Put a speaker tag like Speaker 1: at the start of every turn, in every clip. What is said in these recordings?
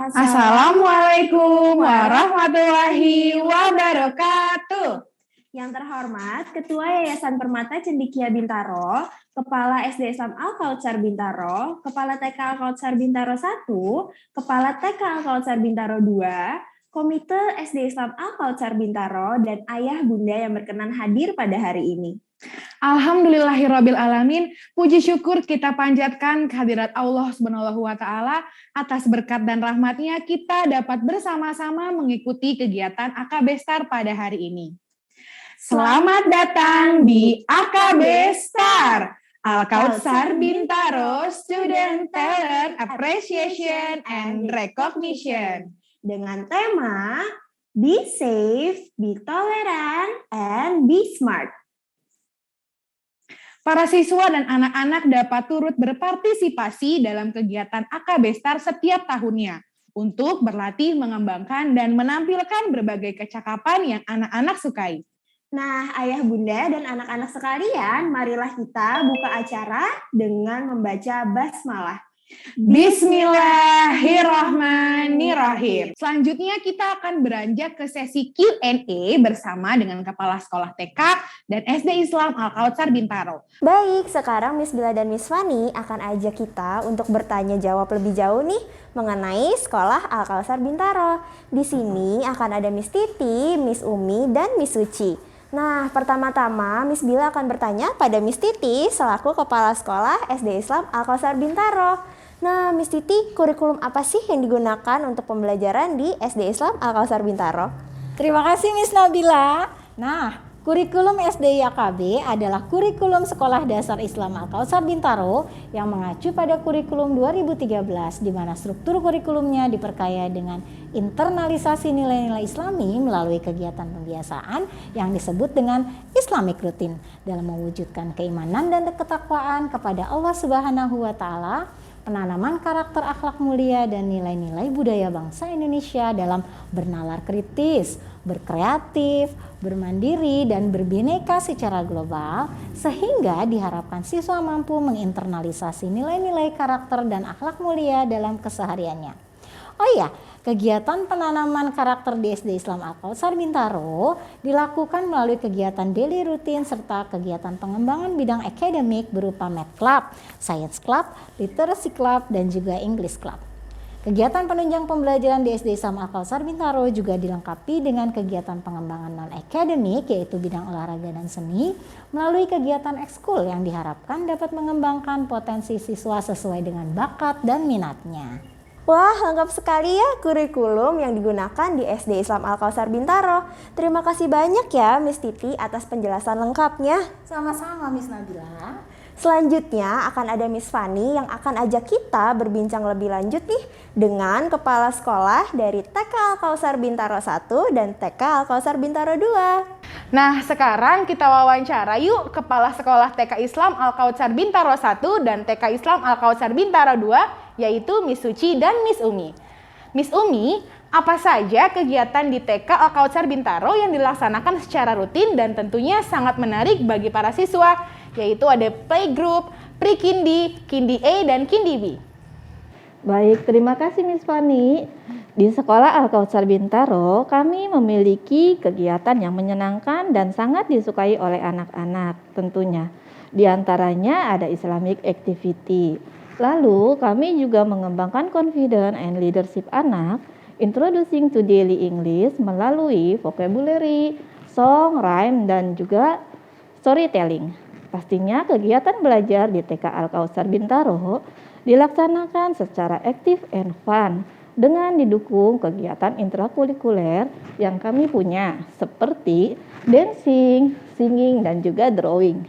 Speaker 1: Assalamualaikum warahmatullahi wabarakatuh.
Speaker 2: Yang terhormat Ketua Yayasan Permata Cendekia Bintaro, Kepala SD Islam Al-Kautsar Bintaro, Kepala TK Al-Kautsar Bintaro 1, Kepala TK Al-Kautsar Bintaro 2, Komite SD Islam Al-Kautsar Bintaro, dan ayah bunda yang berkenan hadir pada hari ini.
Speaker 1: Alhamdulillahirabbil alamin, puji syukur kita panjatkan kehadirat Allah Subhanahu wa taala atas berkat dan rahmatnya kita dapat bersama-sama mengikuti kegiatan AKB Star pada hari ini. Selamat datang di AKB Star, Al-Kautsar Bintaro Student Talent Appreciation and Recognition.
Speaker 2: Dengan tema Be Safe, Be Tolerant, and Be Smart.
Speaker 1: Para siswa dan anak-anak dapat turut berpartisipasi dalam kegiatan AKB Star setiap tahunnya untuk berlatih mengembangkan dan menampilkan berbagai kecakapan yang anak-anak sukai.
Speaker 2: Nah, ayah bunda dan anak-anak sekalian, marilah kita buka acara dengan membaca basmalah.
Speaker 1: Bismillahirrahmanirrahim. Selanjutnya kita akan beranjak ke sesi Q&A bersama dengan Kepala Sekolah TK dan SD Islam Al-Kautsar Bintaro.
Speaker 2: Baik, sekarang Miss Bila dan Miss Fani akan ajak kita untuk bertanya jawab lebih jauh nih mengenai Sekolah Al-Kautsar Bintaro. Di sini akan ada Miss Titi, Miss Umi, dan Miss Suci. Nah, pertama-tama Miss Bila akan bertanya pada Miss Titi selaku Kepala Sekolah SD Islam Al-Kautsar Bintaro. Nah, Miss Titi, kurikulum apa sih yang digunakan untuk pembelajaran di SD Islam Al-Kautsar Bintaro?
Speaker 3: Terima kasih Miss Nabila. Nah, kurikulum SD AKB adalah kurikulum Sekolah Dasar Islam Al-Kautsar Bintaro yang mengacu pada kurikulum 2013, di mana struktur kurikulumnya diperkaya dengan internalisasi nilai-nilai Islami melalui kegiatan pembiasaan yang disebut dengan Islamic Routine dalam mewujudkan keimanan dan ketakwaan kepada Allah Subhanahu wa taala, penanaman karakter akhlak mulia dan nilai-nilai budaya bangsa Indonesia dalam bernalar kritis, berkreatif, bermandiri, dan berbineka secara global, sehingga diharapkan siswa mampu menginternalisasi nilai-nilai karakter dan akhlak mulia dalam kesehariannya. Oh iya, kegiatan penanaman karakter di SD Islam Al-Kautsar Bintaro dilakukan melalui kegiatan daily rutin serta kegiatan pengembangan bidang akademik berupa Math Club, Science Club, Literacy Club, dan juga English Club. Kegiatan penunjang pembelajaran di SD Islam Al-Kautsar Bintaro juga dilengkapi dengan kegiatan pengembangan non-akademik yaitu bidang olahraga dan seni melalui kegiatan ekskul yang diharapkan dapat mengembangkan potensi siswa sesuai dengan bakat dan minatnya.
Speaker 2: Wah, lengkap sekali ya kurikulum yang digunakan di SD Islam Al-Kautsar Bintaro. Terima kasih banyak ya Miss Titi atas penjelasan lengkapnya.
Speaker 3: Sama-sama Miss Nabila.
Speaker 2: Selanjutnya akan ada Miss Fani yang akan ajak kita berbincang lebih lanjut nih dengan Kepala Sekolah dari TK Al-Kautsar Bintaro 1 dan TK Al-Kautsar Bintaro 2.
Speaker 1: Nah, sekarang kita wawancara yuk Kepala Sekolah TK Islam Al-Kautsar Bintaro 1 dan TK Islam Al-Kautsar Bintaro 2, yaitu Miss Suci dan Miss Umi. Miss Umi, apa saja kegiatan di TK Al-Kautsar Bintaro yang dilaksanakan secara rutin dan tentunya sangat menarik bagi para siswa, yaitu ada playgroup, pre-kindi, kindi A, dan kindi B.
Speaker 4: Baik, terima kasih Miss Fani. Di Sekolah Al-Kautsar Bintaro, kami memiliki kegiatan yang menyenangkan dan sangat disukai oleh anak-anak tentunya. Di antaranya ada Islamic Activity. Lalu kami juga mengembangkan confidence and leadership anak, introducing to daily English melalui vocabulary, song, rhyme, dan juga storytelling. Pastinya kegiatan belajar di TK Al-Kautsar Bintaro dilaksanakan secara aktif and fun dengan didukung kegiatan intrakurikuler yang kami punya seperti dancing, singing, dan juga drawing.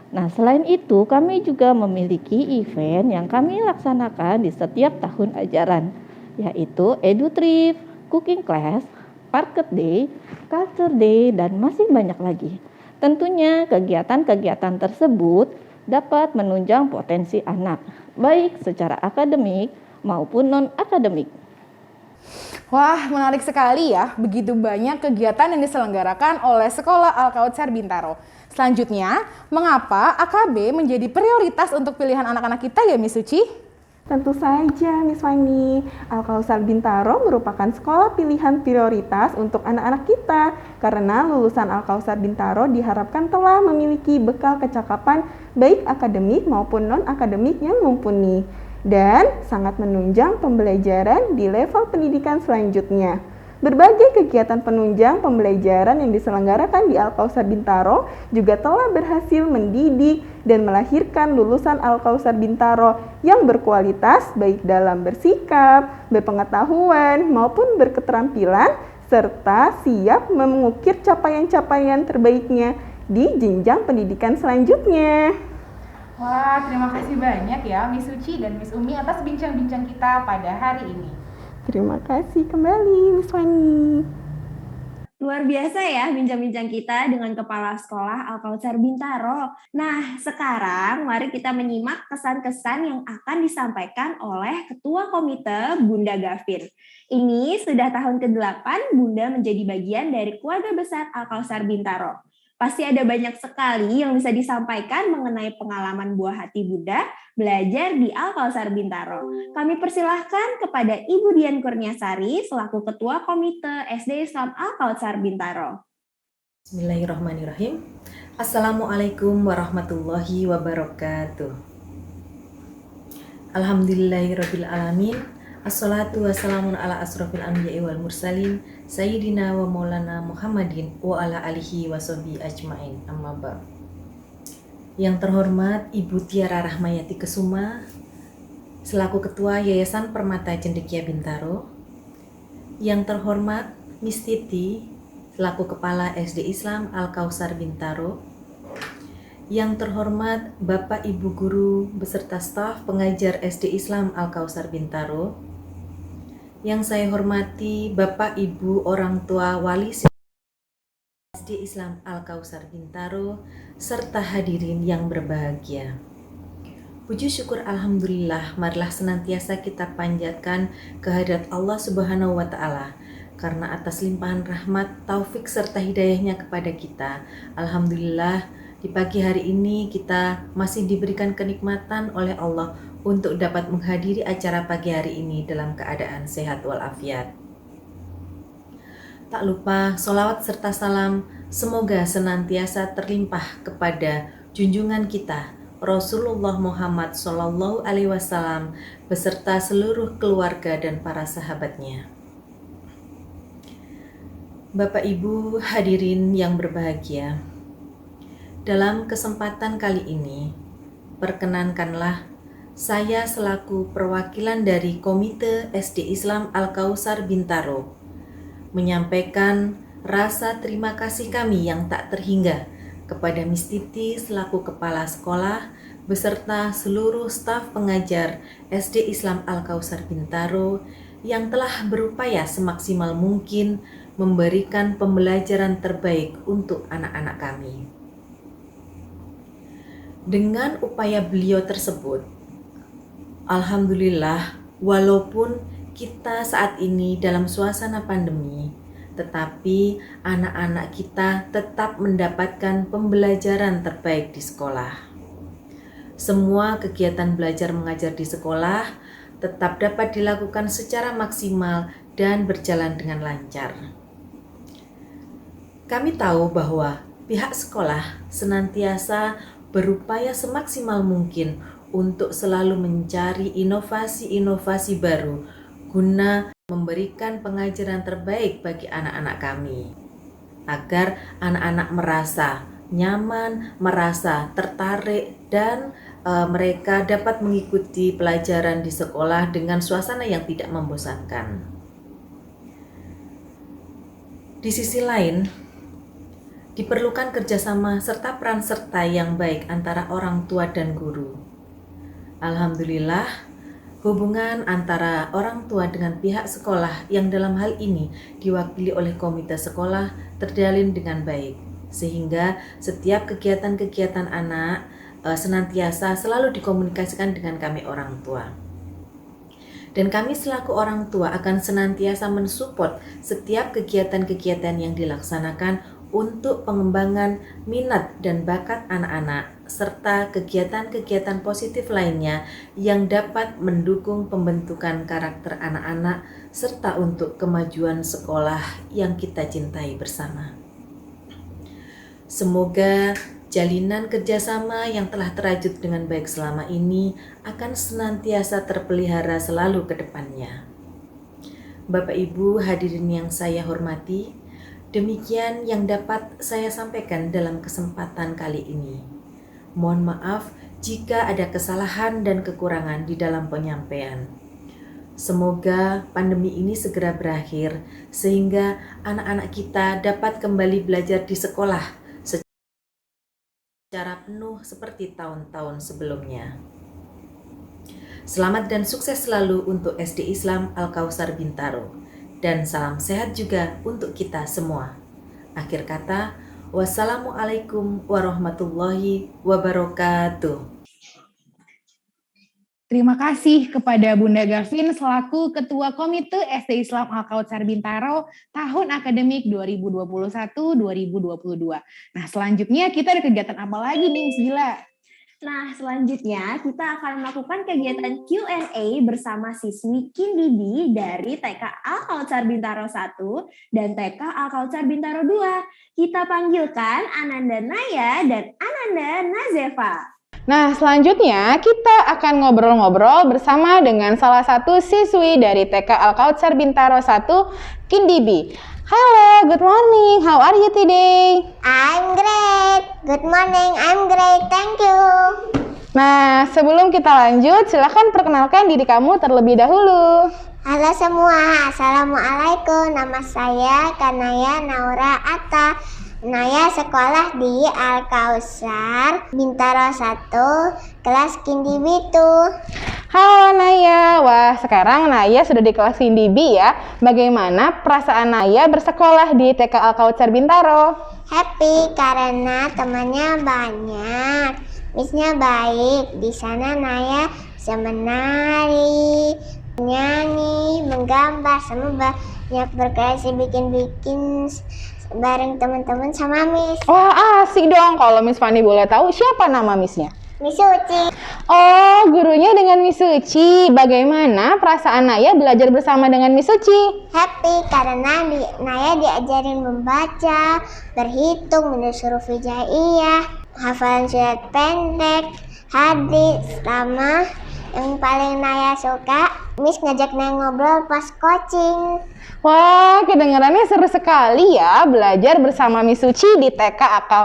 Speaker 4: Nah, selain itu kami juga memiliki event yang kami laksanakan di setiap tahun ajaran, yaitu Edu Trip, Cooking Class, Parket Day, Culture Day, dan masih banyak lagi. Tentunya kegiatan-kegiatan tersebut dapat menunjang potensi anak, baik secara akademik maupun non-akademik.
Speaker 1: Wah, menarik sekali ya, begitu banyak kegiatan yang diselenggarakan oleh Sekolah Al-Kautsar Bintaro. Selanjutnya, mengapa AKB menjadi prioritas untuk pilihan anak-anak kita ya Miss Suci?
Speaker 5: Tentu saja, Miss Fani. Al-Kausar Bintaro merupakan sekolah pilihan prioritas untuk anak-anak kita karena lulusan Al-Kausar Bintaro diharapkan telah memiliki bekal kecakapan baik akademik maupun non-akademik yang mumpuni dan sangat menunjang pembelajaran di level pendidikan selanjutnya. Berbagai kegiatan penunjang pembelajaran yang diselenggarakan di Al-Kausar Bintaro juga telah berhasil mendidik dan melahirkan lulusan Al-Kausar Bintaro yang berkualitas baik dalam bersikap, berpengetahuan, maupun berketerampilan, serta siap mengukir capaian-capaian terbaiknya di jenjang pendidikan selanjutnya.
Speaker 1: Wah, terima kasih banyak ya Miss Suci dan Miss Umi atas bincang-bincang kita pada hari ini.
Speaker 5: Terima kasih kembali, Miss Fani.
Speaker 2: Luar biasa ya bincang-bincang kita dengan Kepala Sekolah Al-Kausar Bintaro. Nah, sekarang mari kita menyimak kesan-kesan yang akan disampaikan oleh Ketua Komite Bunda Gafin. Ini sudah tahun ke-8 Bunda menjadi bagian dari keluarga besar Al-Kausar Bintaro. Pasti ada banyak sekali yang bisa disampaikan mengenai pengalaman buah hati Bunda belajar di Al-Kausar Bintaro. Kami persilahkan kepada Ibu Dian Kurniasari selaku Ketua Komite SD Islam Al-Kausar Bintaro.
Speaker 6: Bismillahirrahmanirrahim. Assalamualaikum warahmatullahi wabarakatuh. Alhamdulillahirrabbilalamin. Assalatu wassalamun ala asrofil anbiya'i wal mursalin Sayyidina wa maulana Muhammadin wa ala alihi wa sahbihi ajma'in, amma ba'd. Yang terhormat Ibu Tiara Rahmayati Kesuma selaku Ketua Yayasan Permata Cendekia Bintaro. Yang terhormat Miss Titi selaku Kepala SD Islam Al-Kausar Bintaro. Yang terhormat Bapak Ibu Guru beserta staf pengajar SD Islam Al-Kausar Bintaro. Yang saya hormati Bapak Ibu orang tua wali SD Islam Al-Kausar Bintaro serta hadirin yang berbahagia. Puji syukur alhamdulillah, marilah senantiasa kita panjatkan kehadirat Allah Subhanahu wa taala karena atas limpahan rahmat, taufik serta hidayahnya kepada kita. Alhamdulillah, di pagi hari ini kita masih diberikan kenikmatan oleh Allah untuk dapat menghadiri acara pagi hari ini dalam keadaan sehat walafiat. Tak lupa sholawat serta salam semoga senantiasa terlimpah kepada junjungan kita Rasulullah Muhammad Sallallahu Alaihi Wasallam beserta seluruh keluarga dan para sahabatnya. Bapak Ibu hadirin yang berbahagia, dalam kesempatan kali ini perkenankanlah saya selaku perwakilan dari Komite SD Islam Al-Kausar Bintaro menyampaikan rasa terima kasih kami yang tak terhingga kepada Miss Titi selaku Kepala Sekolah beserta seluruh staf pengajar SD Islam Al-Kausar Bintaro yang telah berupaya semaksimal mungkin memberikan pembelajaran terbaik untuk anak-anak kami. Dengan upaya beliau tersebut, alhamdulillah, walaupun kita saat ini dalam suasana pandemi, tetapi anak-anak kita tetap mendapatkan pembelajaran terbaik di sekolah. Semua kegiatan belajar mengajar di sekolah tetap dapat dilakukan secara maksimal dan berjalan dengan lancar. Kami tahu bahwa pihak sekolah senantiasa berupaya semaksimal mungkin untuk selalu mencari inovasi-inovasi baru guna memberikan pengajaran terbaik bagi anak-anak kami agar anak-anak merasa nyaman, merasa tertarik dan mereka dapat mengikuti pelajaran di sekolah dengan suasana yang tidak membosankan. Di sisi lain, diperlukan kerjasama serta peran serta yang baik antara orang tua dan guru. Alhamdulillah, hubungan antara orang tua dengan pihak sekolah yang dalam hal ini diwakili oleh komite sekolah terjalin dengan baik, sehingga setiap kegiatan-kegiatan anak senantiasa selalu dikomunikasikan dengan kami orang tua. Dan kami selaku orang tua akan senantiasa mensupport setiap kegiatan-kegiatan yang dilaksanakan untuk pengembangan minat dan bakat anak-anak serta kegiatan-kegiatan positif lainnya yang dapat mendukung pembentukan karakter anak-anak serta untuk kemajuan sekolah yang kita cintai bersama. Semoga jalinan kerjasama yang telah terajut dengan baik selama ini akan senantiasa terpelihara selalu ke depannya. Bapak Ibu hadirin yang saya hormati, demikian yang dapat saya sampaikan dalam kesempatan kali ini. Mohon maaf jika ada kesalahan dan kekurangan di dalam penyampaian. Semoga pandemi ini segera berakhir sehingga anak-anak kita dapat kembali belajar di sekolah secara penuh seperti tahun-tahun sebelumnya. Selamat dan sukses selalu untuk SD Islam Al-Kautsar Bintaro, dan salam sehat juga untuk kita semua. Akhir kata, wassalamualaikum warahmatullahi wabarakatuh.
Speaker 1: Terima kasih kepada Bunda Gavin selaku Ketua Komite SD Islam Al-Kautsar Bintaro tahun akademik 2021-2022. Nah, selanjutnya kita ada kegiatan apa lagi nih, Miss Gila?
Speaker 2: Nah, selanjutnya kita akan melakukan kegiatan Q&A bersama siswi Kindibi dari TK Al-Kautsar Bintaro 1 dan TK Al-Kautsar Bintaro 2. Kita panggilkan Ananda Naya dan Ananda Nazefa.
Speaker 1: Nah, selanjutnya kita akan ngobrol-ngobrol bersama dengan salah satu siswi dari TK Al-Kautsar Bintaro 1, Kindibi. Halo, good morning. How are you today?
Speaker 7: I'm great. Good morning. I'm great. Thank you.
Speaker 1: Nah, sebelum kita lanjut, silakan perkenalkan diri kamu terlebih dahulu.
Speaker 7: Halo semua. Assalamualaikum. Nama saya Kanaya Naura Atta. Naya sekolah di Al-Kautsar Bintaro 1, kelas Kindibi tuh.
Speaker 1: Halo Naya, wah sekarang Naya sudah di kelas Kindibi ya. Bagaimana perasaan Naya bersekolah di TK Al-Kautsar Bintaro?
Speaker 7: Happy karena temannya banyak, missnya baik. Di sana Naya bisa menari, nyanyi, menggambar, sama banyak berkreasi bikin-bikin bareng teman-teman sama Miss.
Speaker 1: Wah asik dong, kalau Miss Fani boleh tahu siapa nama Missnya?
Speaker 7: Miss Suci.
Speaker 1: Oh, gurunya dengan Miss Suci. Bagaimana perasaan Naya belajar bersama dengan Miss Suci?
Speaker 7: Happy karena Naya diajarin membaca, berhitung, menulis huruf hijaiyah, hafalan surat pendek, hadis, sama yang paling Naya suka, Miss ngajak Naya ngobrol pas coaching.
Speaker 1: Wah, kedengarannya seru sekali ya belajar bersama Miss Suci di TK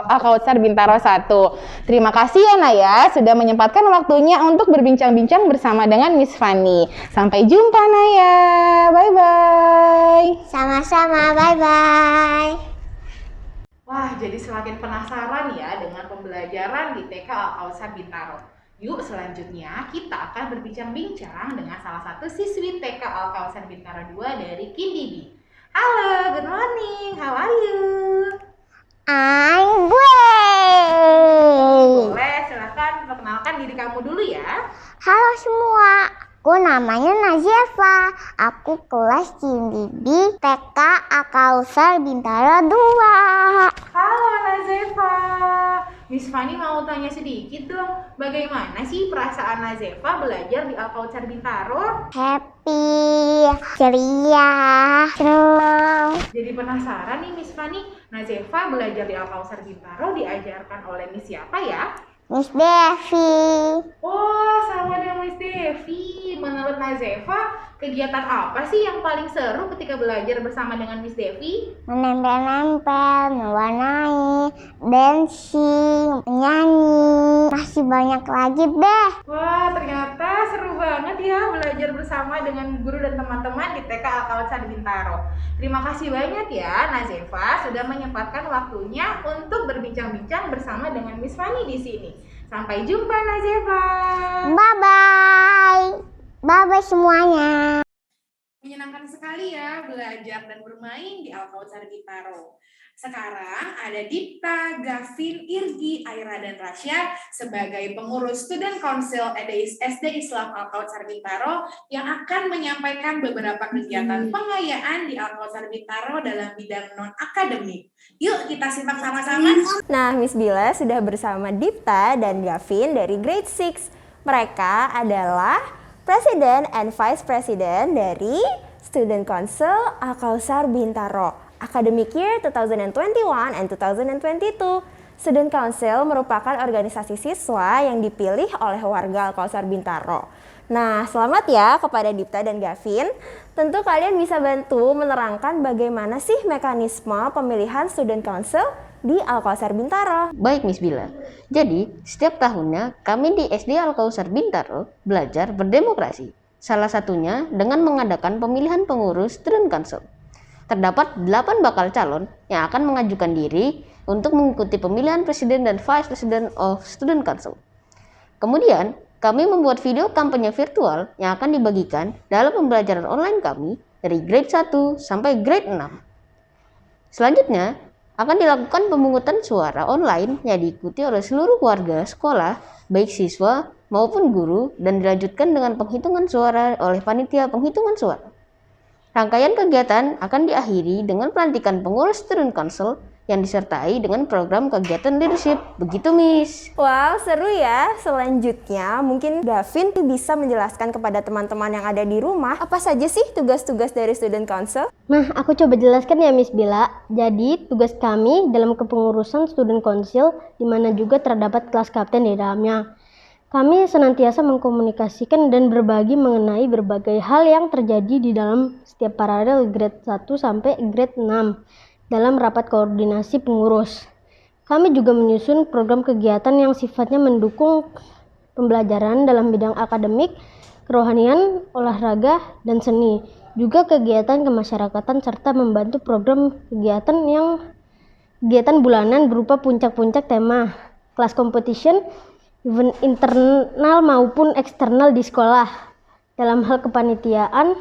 Speaker 1: Al-Kautsar Bintaro 1. Terima kasih ya Naya sudah menyempatkan waktunya untuk berbincang-bincang bersama dengan Miss Fani. Sampai jumpa Naya. Bye-bye.
Speaker 7: Sama-sama, bye-bye.
Speaker 1: Wah, jadi semakin penasaran ya dengan pembelajaran di TK Al-Kautsar Bintaro. Yuk, selanjutnya kita akan berbincang-bincang dengan salah satu siswi TK Al-Kautsar Bintaro 2 dari Kindibi. Halo, good morning. How are you?
Speaker 7: I'm great.
Speaker 1: Boleh, silakan perkenalkan diri kamu dulu ya.
Speaker 7: Halo semua, aku namanya Nazefa. Aku kelas Kindibi TK Al-Kautsar Bintaro 2.
Speaker 1: Halo Nazefa. Miss Fani mau tanya sedikit dong, bagaimana sih perasaan Nazefa belajar di Al-Kautsar Bintaro?
Speaker 7: Happy, ceria, senang.
Speaker 1: Jadi penasaran nih Miss Fani, Nazefa belajar di Al-Kautsar Bintaro diajarkan oleh Miss siapa ya?
Speaker 7: Miss Devi.
Speaker 1: Oh, sama dengan Miss Devi. Menurut Nazefa, kegiatan apa sih yang paling seru ketika belajar bersama dengan Miss Devi?
Speaker 7: Menempel-nempel, mewarnai, dancing, menyanyi. Masih banyak lagi deh.
Speaker 1: Wah, ternyata seru banget ya belajar bersama dengan guru dan teman-teman di TK Al-Kautsar Bintaro. Terima kasih banyak ya Nazefa sudah menyempatkan waktunya untuk berbincang-bincang bersama dengan Miss Fani di sini. Sampai jumpa Nazefa.
Speaker 7: Bye-bye. Bye-bye semuanya.
Speaker 1: Menyenangkan sekali ya belajar dan bermain di Al-Kautsar Bintaro. Sekarang ada Dipta, Gavin, Irgi, Aira, dan Rasya sebagai pengurus Student Council SD Islam Al-Kautsar Bintaro yang akan menyampaikan beberapa kegiatan pengayaan di Al-Kautsar Bintaro dalam bidang non-akademik. Yuk kita simak sama-sama.
Speaker 2: Nah, Miss Bila sudah bersama Dipta dan Gavin dari grade 6. Mereka adalah Presiden and Vice President dari Student Council Al-Kautsar Bintaro. Academic Year 2021 and 2022. Student Council merupakan organisasi siswa yang dipilih oleh warga Al-Kautsar Bintaro. Nah, selamat ya kepada Dipta dan Gavin. Tentu kalian bisa bantu menerangkan bagaimana sih mekanisme pemilihan Student Council di Al-Kautsar Bintaro.
Speaker 8: Baik Miss Bila, jadi setiap tahunnya kami di SD Al-Kautsar Bintaro belajar berdemokrasi. Salah satunya dengan mengadakan pemilihan pengurus Student Council. Terdapat 8 bakal calon yang akan mengajukan diri untuk mengikuti pemilihan Presiden dan Vice President of Student Council. Kemudian, kami membuat video kampanye virtual yang akan dibagikan dalam pembelajaran online kami dari grade 1 sampai grade 6. Selanjutnya, akan dilakukan pemungutan suara online yang diikuti oleh seluruh warga sekolah, baik siswa maupun guru, dan dilanjutkan dengan penghitungan suara oleh panitia penghitungan suara. Rangkaian kegiatan akan diakhiri dengan pelantikan pengurus Student Council yang disertai dengan program kegiatan leadership. Begitu, Miss.
Speaker 2: Wow, seru ya. Selanjutnya, mungkin Gavin bisa menjelaskan kepada teman-teman yang ada di rumah apa saja sih tugas-tugas dari Student Council?
Speaker 9: Nah, aku coba jelaskan ya, Miss Bila. Jadi, tugas kami dalam kepengurusan Student Council, di mana juga terdapat kelas kapten di dalamnya. Kami senantiasa mengkomunikasikan dan berbagi mengenai berbagai hal yang terjadi di dalam setiap paralel grade 1 sampai grade 6 dalam rapat koordinasi pengurus. Kami juga menyusun program kegiatan yang sifatnya mendukung pembelajaran dalam bidang akademik, kerohanian, olahraga, dan seni. Juga kegiatan kemasyarakatan serta membantu program kegiatan bulanan berupa puncak-puncak tema, kelas competition, event internal maupun eksternal di sekolah, dalam hal kepanitiaan,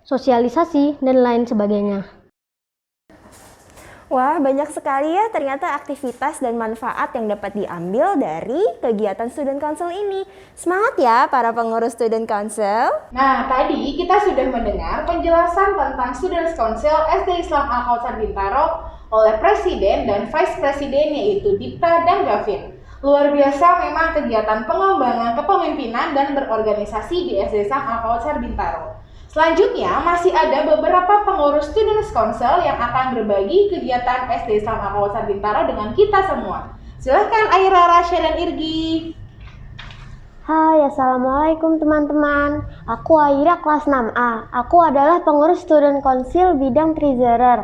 Speaker 9: sosialisasi, dan lain sebagainya.
Speaker 2: Wah, banyak sekali ya ternyata aktivitas dan manfaat yang dapat diambil dari kegiatan Student Council ini. Semangat ya para pengurus Student Council.
Speaker 1: Nah, tadi kita sudah mendengar penjelasan tentang Student Council SD Islam Al-Kautsar Bintaro oleh Presiden dan Vice Presiden yaitu Dipta dan Gavin. Luar biasa memang kegiatan pengembangan kepemimpinan dan berorganisasi di SD Islam Al-Kautsar Bintaro. Selanjutnya masih ada beberapa pengurus Students Council yang akan berbagi kegiatan SD Islam Al-Kautsar Bintaro dengan kita semua. Silahkan Aira, Rasya, dan Irgi.
Speaker 9: Hai, Assalamualaikum teman-teman. Aku Aira kelas 6A. Aku adalah pengurus Student Council bidang Treasurer.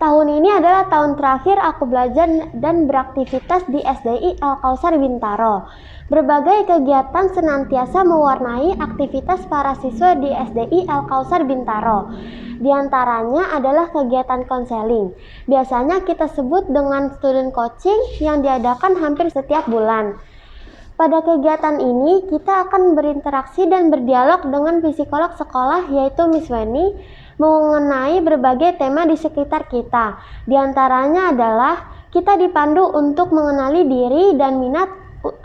Speaker 9: Tahun ini adalah tahun terakhir aku belajar dan beraktivitas di SDI Al-Kautsar Bintaro. Berbagai kegiatan senantiasa mewarnai aktivitas para siswa di SDI Al-Kautsar Bintaro. Di antaranya adalah kegiatan konseling. Biasanya kita sebut dengan student coaching yang diadakan hampir setiap bulan. Pada kegiatan ini, kita akan berinteraksi dan berdialog dengan psikolog sekolah yaitu Miss Weni mengenai berbagai tema di sekitar kita. Di antaranya adalah kita dipandu untuk mengenali diri dan minat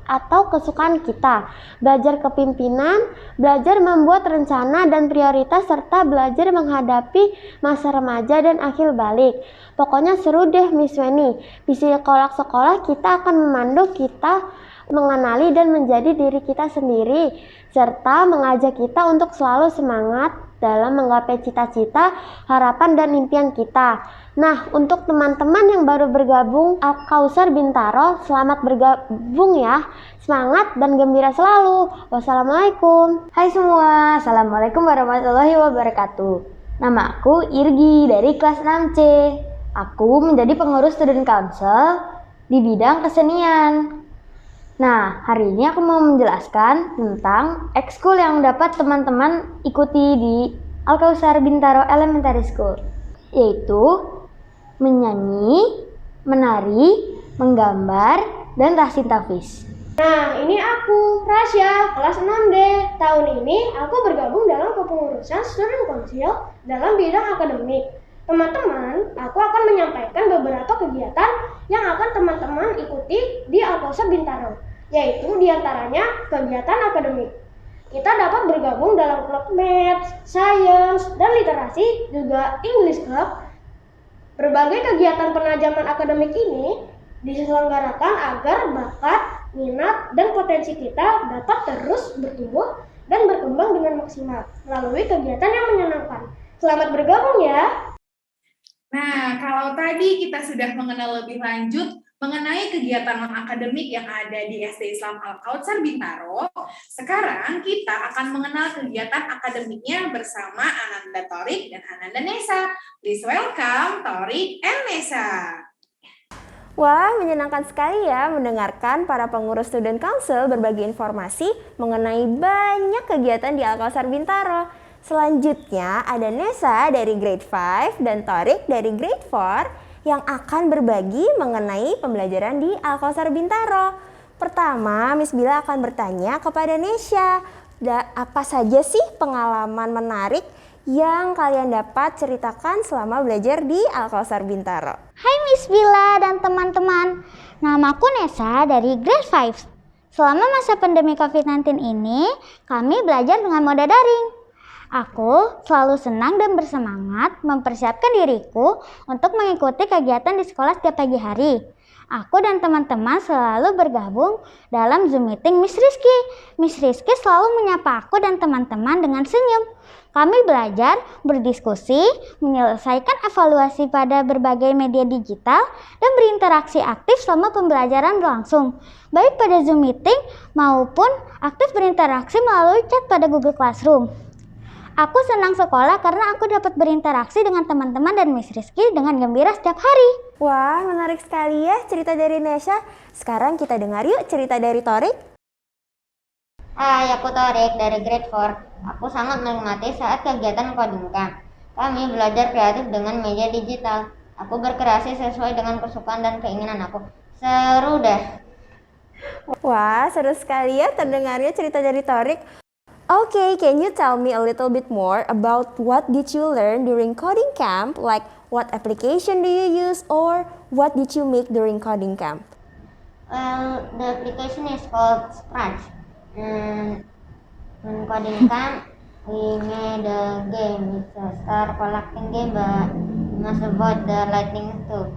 Speaker 9: atau kesukaan kita, belajar kepemimpinan, belajar membuat rencana dan prioritas, serta belajar menghadapi masa remaja dan akhir balik. Pokoknya seru deh Miss Weni. Psikolog sekolah kita akan memandu kita mengenali dan menjadi diri kita sendiri, serta mengajak kita untuk selalu semangat dalam menggapai cita-cita, harapan, dan impian kita. Nah, untuk teman-teman yang baru bergabung Al-Kautsar Bintaro, selamat bergabung ya. Semangat dan gembira selalu. Wassalamualaikum. Hai semua, Assalamualaikum warahmatullahi wabarakatuh. Nama aku Irgi dari kelas 6C. Aku menjadi pengurus Student Council di bidang kesenian. Nah, hari ini aku mau menjelaskan tentang ekskul yang dapat teman-teman ikuti di Al-Kautsar Bintaro Elementary School, yaitu menyanyi, menari, menggambar, dan tahsin tahfiz. Nah, ini aku, Rasya, kelas 6D. Tahun ini aku bergabung dalam kepengurusan Student Council dalam bidang akademik. Teman-teman, aku akan menyampaikan beberapa kegiatan yang akan teman-teman ikuti di Alkausar Bintaro, yaitu diantaranya kegiatan akademik. Kita dapat bergabung dalam klub Maths, Science, dan Literasi, juga English Club. Berbagai kegiatan penajaman akademik ini diselenggarakan agar bakat, minat, dan potensi kita dapat terus bertumbuh dan berkembang dengan maksimal melalui kegiatan yang menyenangkan. Selamat bergabung ya!
Speaker 1: Nah, kalau tadi kita sudah mengenal lebih lanjut mengenai kegiatan non-akademik yang ada di SD Islam Al-Kautsar Bintaro, sekarang kita akan mengenal kegiatan akademiknya bersama Ananda Thorik dan Ananda Nesa. Please welcome Thorik and Nesa.
Speaker 2: Wah, menyenangkan sekali ya mendengarkan para pengurus Student Council berbagi informasi mengenai banyak kegiatan di Alkausar Bintaro. Selanjutnya ada Nesa dari grade 5 dan Thorik dari grade 4 yang akan berbagi mengenai pembelajaran di Alkausar Bintaro. Pertama, Miss Bila akan bertanya kepada Nesha, apa saja sih pengalaman menarik yang kalian dapat ceritakan selama belajar di Alkausar Bintaro?
Speaker 7: Hai Miss Bila dan teman-teman, namaku Nesa dari grade 5. Selama masa pandemi COVID-19 ini, kami belajar dengan mode daring. Aku selalu senang dan bersemangat mempersiapkan diriku untuk mengikuti kegiatan di sekolah setiap pagi hari. Aku dan teman-teman selalu bergabung dalam Zoom meeting Miss Rizky. Miss Rizky selalu menyapa aku dan teman-teman dengan senyum. Kami belajar, berdiskusi, menyelesaikan evaluasi pada berbagai media digital, dan berinteraksi aktif selama pembelajaran berlangsung, baik pada Zoom meeting maupun aktif berinteraksi melalui chat pada Google Classroom. Aku senang sekolah karena aku dapat berinteraksi dengan teman-teman dan Miss Rizky dengan gembira setiap hari.
Speaker 2: Wah, menarik sekali ya cerita dari Nesha. Sekarang kita dengar yuk cerita dari Thorik.
Speaker 10: Hai, aku Thorik dari grade 4. Aku sangat menikmati saat kegiatan coding camp. Kami belajar kreatif dengan media digital. Aku berkreasi sesuai dengan kesukaan dan keinginan aku. Seru deh.
Speaker 2: Wah, seru sekali ya terdengarnya cerita dari Thorik. Okay, can you tell me a little bit more about what did you learn during coding camp? Like what application do you use or what did you make during coding camp?
Speaker 10: Well, the application is called Scratch. In coding camp, we made a game. It's a star collecting game, but you must avoid the lightning too.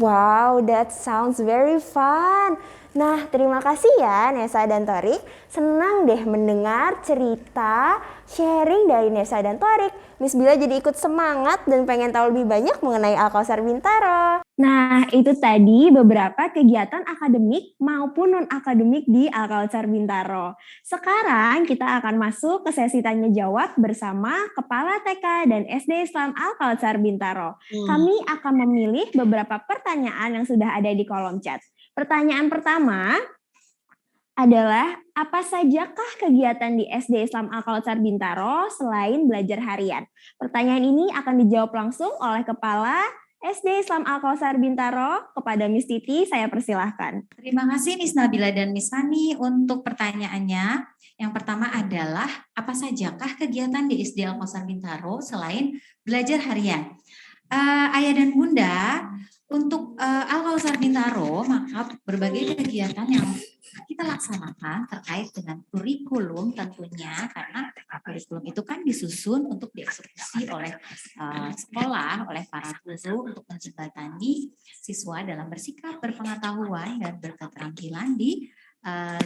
Speaker 2: Wow, that sounds very fun. Nah, terima kasih ya Nesa dan Thorik. Senang deh mendengar cerita sharing dari Nesa dan Thorik. Miss Bila jadi ikut semangat dan pengen tahu lebih banyak mengenai Alkausar Bintaro. Nah, itu tadi beberapa kegiatan akademik maupun non-akademik di Alkausar Bintaro. Sekarang kita akan masuk ke sesi tanya jawab bersama Kepala TK dan SD Islam Alkausar Bintaro. Kami akan memilih beberapa pertanyaan yang sudah ada di kolom chat. Pertanyaan pertama adalah, apa sajakah kegiatan di SD Islam Al-Kautsar Bintaro selain belajar harian? Pertanyaan ini akan dijawab langsung oleh Kepala SD Islam Al-Kautsar Bintaro. Kepada Miss Titi, saya persilahkan.
Speaker 11: Terima kasih Miss Nabila dan Miss Fani untuk pertanyaannya. Yang pertama adalah, apa sajakah kegiatan di SD Al-Kautsar Bintaro selain belajar harian? Ayah dan Bunda, untuk Al-Kautsar Bintaro, maka berbagai kegiatan yang kita laksanakan terkait dengan kurikulum tentunya, karena kurikulum itu kan disusun untuk dieksekusi oleh sekolah, oleh para guru untuk menjembatani siswa dalam bersikap, berpengetahuan, dan berketerampilan di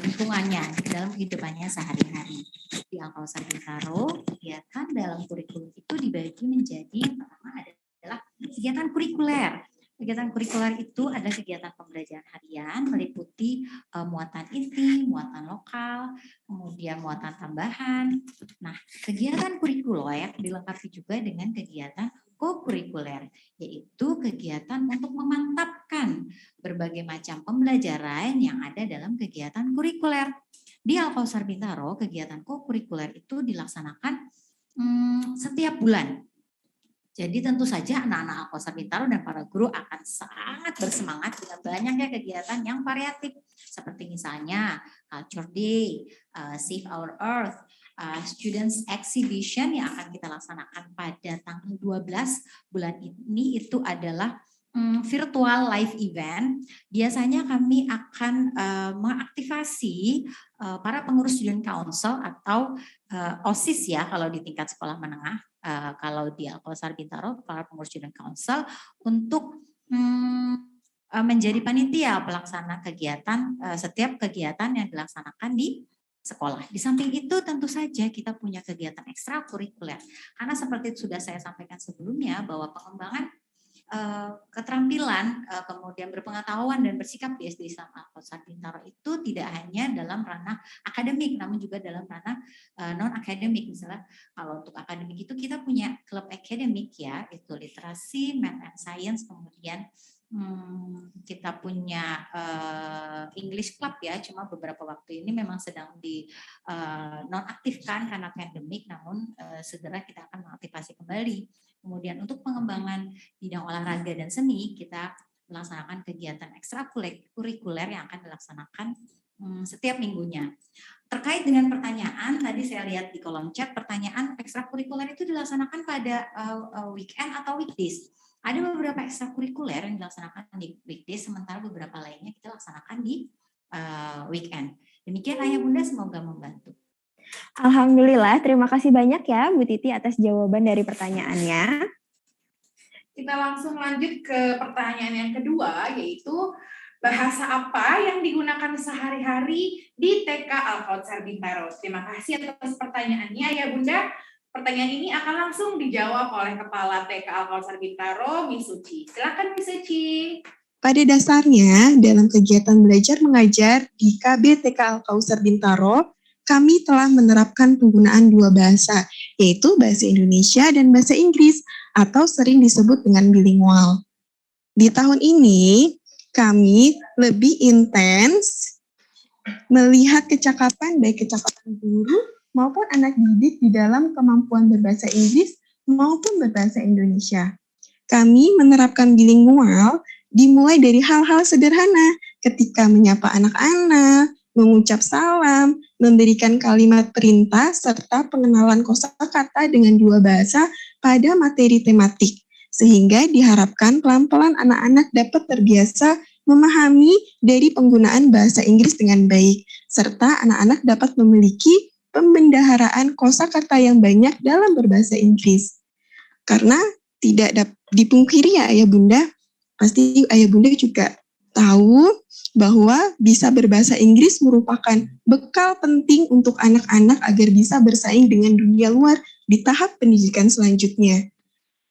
Speaker 11: lingkungannya, dalam kehidupannya sehari-hari. Di Al-Kautsar Bintaro, kegiatan dalam kurikulum itu dibagi menjadi, yang pertama adalah kegiatan kurikuler. Kegiatan kurikuler itu adalah kegiatan pembelajaran harian meliputi muatan inti, muatan lokal, kemudian muatan tambahan. Nah, kegiatan kurikuler dilengkapi juga dengan kegiatan kokurikuler, yaitu kegiatan untuk memantapkan berbagai macam pembelajaran yang ada dalam kegiatan kurikuler. Di Al-Kautsar Bintaro, kegiatan kokurikuler itu dilaksanakan setiap bulan. Jadi tentu saja anak-anak Al-Kausar Bintaro dan para guru akan sangat bersemangat dengan banyaknya kegiatan yang variatif. Seperti misalnya Culture Day, Save Our Earth, Students Exhibition yang akan kita laksanakan pada tanggal 12 bulan ini itu adalah virtual live event. Biasanya kami akan mengaktifasi para pengurus student council atau OSIS ya kalau di tingkat sekolah menengah. Kalau di Al-Kausar Bintaro, para pengurus student council untuk menjadi panitia pelaksana kegiatan, setiap kegiatan yang dilaksanakan di sekolah. Di samping itu tentu saja kita punya kegiatan ekstrakurikuler. Karena seperti sudah saya sampaikan sebelumnya bahwa pengembangan keterampilan, kemudian berpengetahuan dan bersikap di SD Islam Al-Kausar Bintaro itu tidak hanya dalam ranah akademik, namun juga dalam ranah non-akademik. Misalnya kalau untuk akademik itu kita punya klub akademik ya, itu literasi, math and science, kemudian kita punya English Club ya, cuma beberapa waktu ini memang sedang di nonaktifkan karena pandemik, namun segera kita akan mengaktifasi kembali. Kemudian untuk pengembangan bidang olahraga dan seni, kita melaksanakan kegiatan ekstrakurikuler yang akan dilaksanakan setiap minggunya. Terkait dengan pertanyaan, tadi saya lihat di kolom chat, pertanyaan ekstrakurikuler itu dilaksanakan pada weekend atau weekdays. Ada beberapa ekstrakurikuler yang dilaksanakan di weekdays, sementara beberapa lainnya kita laksanakan di weekend. Demikian Ayah Bunda, semoga membantu.
Speaker 2: Alhamdulillah, terima kasih banyak ya Bu Titi atas jawaban dari pertanyaannya.
Speaker 1: Kita langsung lanjut ke pertanyaan yang kedua, yaitu bahasa apa yang digunakan sehari-hari di TK Al-Kausar Bintaro. Terima kasih atas pertanyaannya ya Bunda. Pertanyaan ini akan langsung dijawab oleh Kepala TK Al-Kausar Bintaro, Miss Suci. Silakan Miss Suci.
Speaker 5: Pada dasarnya, dalam kegiatan belajar mengajar di KB TK Al-Kausar Bintaro, kami telah menerapkan penggunaan dua bahasa, yaitu bahasa Indonesia dan bahasa Inggris, atau sering disebut dengan bilingual. Di tahun ini, kami lebih intens melihat kecakapan, baik kecakapan guru maupun anak didik di dalam kemampuan berbahasa Inggris maupun berbahasa Indonesia. Kami menerapkan bilingual dimulai dari hal-hal sederhana ketika menyapa anak-anak, mengucap salam, memberikan kalimat perintah, serta pengenalan kosakata dengan dua bahasa pada materi tematik, sehingga diharapkan pelan-pelan anak-anak dapat terbiasa memahami dari penggunaan bahasa Inggris dengan baik, serta anak-anak dapat memiliki pembendaharaan kosakata yang banyak dalam berbahasa Inggris. Karena tidak dipungkiri ya Ayah Bunda, pasti Ayah Bunda juga tahu bahwa bisa berbahasa Inggris merupakan bekal penting untuk anak-anak agar bisa bersaing dengan dunia luar di tahap pendidikan selanjutnya.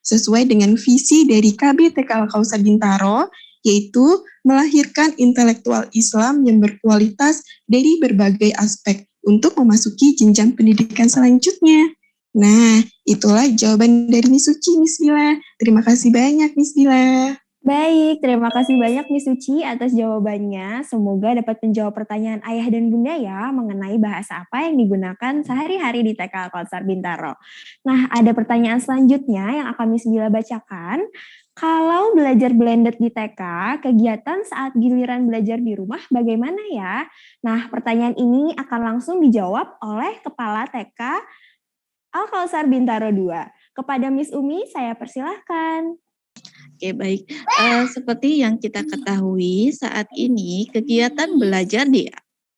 Speaker 5: Sesuai dengan visi dari KB TK Al-Kausar Bintaro, yaitu melahirkan intelektual Islam yang berkualitas dari berbagai aspek untuk memasuki jenjang pendidikan selanjutnya. Nah, itulah jawaban dari Miss Suci, Miss Bila. Terima kasih banyak, Miss Bila.
Speaker 2: Baik, terima kasih banyak Miss Suci atas jawabannya. Semoga dapat menjawab pertanyaan Ayah dan Bunda ya mengenai bahasa apa yang digunakan sehari-hari di TK Al-Kausar Bintaro. Nah, ada pertanyaan selanjutnya yang akan Miss Bila bacakan. Kalau belajar blended di TK, kegiatan saat giliran belajar di rumah bagaimana ya? Nah, pertanyaan ini akan langsung dijawab oleh Kepala TK Al-Kausar Bintaro 2. Kepada Miss Umi, saya persilahkan.
Speaker 4: Oke, baik. Seperti yang kita ketahui, saat ini kegiatan belajar di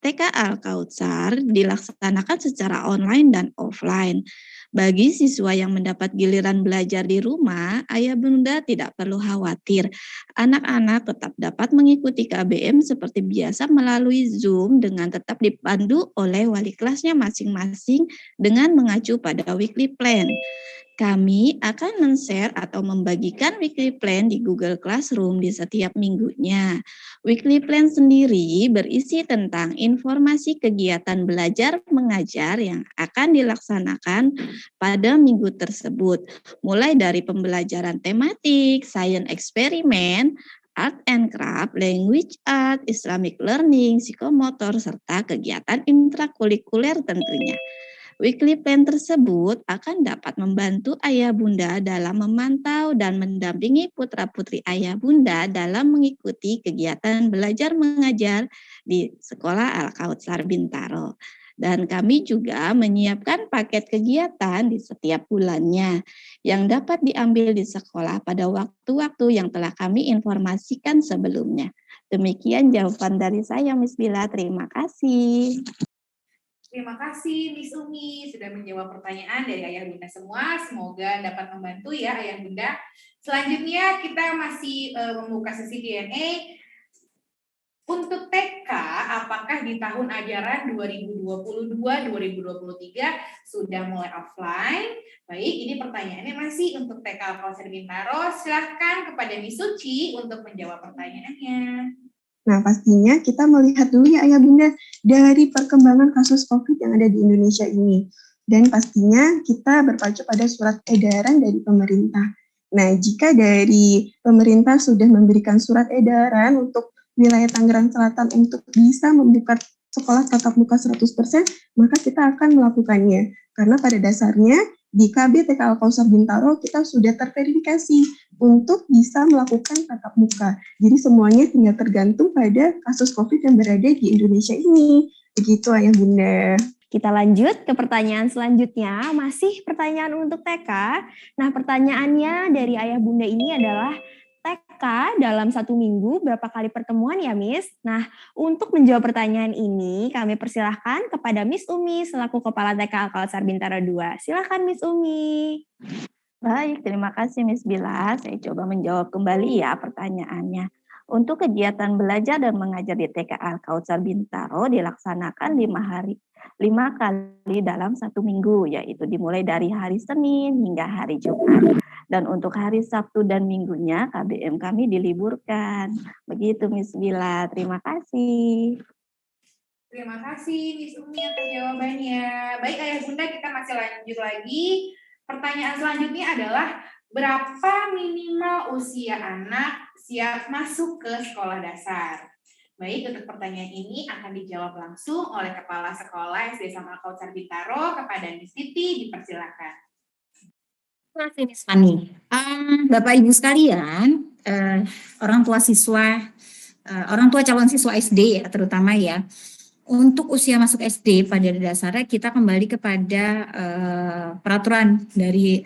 Speaker 4: TK Al-Kausar dilaksanakan secara online dan offline. Bagi siswa yang mendapat giliran belajar di rumah, Ayah Bunda tidak perlu khawatir. Anak-anak tetap dapat mengikuti KBM seperti biasa melalui Zoom dengan tetap dipandu oleh wali kelasnya masing-masing dengan mengacu pada weekly plan. Kami akan men-share atau membagikan weekly plan di Google Classroom di setiap minggunya. Weekly plan sendiri berisi tentang informasi kegiatan belajar mengajar yang akan dilaksanakan pada minggu tersebut, mulai dari pembelajaran tematik, science eksperimen, art and craft, language art, Islamic learning, psikomotor, serta kegiatan intrakurikuler tentunya. Weekly plan tersebut akan dapat membantu ayah bunda dalam memantau dan mendampingi putra-putri ayah bunda dalam mengikuti kegiatan belajar mengajar di Sekolah Al-Kautsar Bintaro. Dan kami juga menyiapkan paket kegiatan di setiap bulannya yang dapat diambil di sekolah pada waktu-waktu yang telah kami informasikan sebelumnya. Demikian jawaban dari saya, Miss Bila. Terima kasih.
Speaker 1: Terima kasih Miss Umi sudah menjawab pertanyaan dari ayah bunda semua. Semoga dapat membantu ya ayah bunda. Selanjutnya kita masih membuka sesi Q&A. Untuk TK, apakah di tahun ajaran 2022-2023 sudah mulai offline? Baik, ini pertanyaannya masih untuk TK Al-Kautsar Bintaro. Silahkan kepada Miss Suci untuk menjawab pertanyaannya.
Speaker 5: Nah, pastinya kita melihat dulu ya Ayah Bunda dari perkembangan kasus COVID yang ada di Indonesia ini. Dan pastinya kita berpacu pada surat edaran dari pemerintah. Nah, jika dari pemerintah sudah memberikan surat edaran untuk wilayah Tangerang Selatan untuk bisa membuka sekolah tatap muka 100%, maka kita akan melakukannya. Karena pada dasarnya di KB TK Al-Kautsar Bintaro kita sudah terverifikasi untuk bisa melakukan tatap muka. Jadi semuanya tinggal tergantung pada kasus COVID yang berada di Indonesia ini. Begitu Ayah Bunda.
Speaker 2: Kita lanjut ke pertanyaan selanjutnya, masih pertanyaan untuk TK. Nah, pertanyaannya dari Ayah Bunda ini adalah TK dalam 1 minggu berapa kali pertemuan ya Miss? Nah, untuk menjawab pertanyaan ini kami persilahkan kepada Miss Umi selaku Kepala TK Al-Kautsar Bintaro 2. Silahkan Miss Umi.
Speaker 4: Baik, terima kasih Miss Bila. Saya coba menjawab kembali ya pertanyaannya. Untuk kegiatan belajar dan mengajar di TK Al-Kautsar Bintaro dilaksanakan 5 kali dalam 1 minggu, yaitu dimulai dari hari Senin hingga hari Jumat. Dan untuk hari Sabtu dan Minggunya KBM kami diliburkan. Begitu Miss Bila, terima kasih.
Speaker 1: Terima kasih Miss Umi atas jawabannya. Baik Ayah Bunda, kita masih lanjut lagi. Pertanyaan selanjutnya adalah berapa minimal usia anak siap masuk ke sekolah dasar? Baik, untuk pertanyaan ini akan dijawab langsung oleh Kepala Sekolah SD Al-Kautsar Bintaro kepada Miss Titi, dipersilakan.
Speaker 11: Terima kasih Miss Fani. Bapak Ibu sekalian, orang tua calon siswa SD ya, terutama ya, untuk usia masuk SD pada dasarnya kita kembali kepada peraturan dari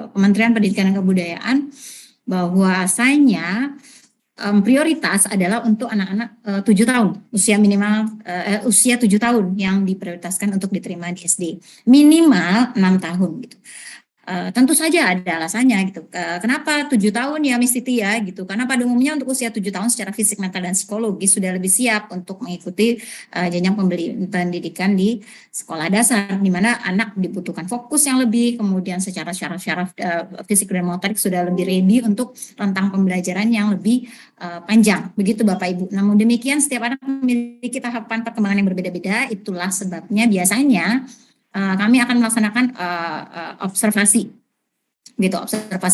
Speaker 11: Kementerian Pendidikan dan Kebudayaan bahwasanya prioritas adalah untuk anak-anak 7 tahun, usia minimal usia 7 tahun yang diprioritaskan untuk diterima di SD, minimal 6 tahun gitu. Tentu saja ada alasannya gitu. Kenapa 7 tahun ya Miss Titi ya gitu? Karena pada umumnya untuk usia 7 tahun secara fisik, mental dan psikologis sudah lebih siap untuk mengikuti jenjang pendidikan di sekolah dasar, di mana anak dibutuhkan fokus yang lebih, kemudian secara syaraf fisik dan motorik sudah lebih ready untuk rentang pembelajaran yang lebih panjang. Begitu Bapak Ibu. Namun demikian setiap anak memiliki tahapan perkembangan yang berbeda-beda. Itulah sebabnya biasanya kami akan melaksanakan observasi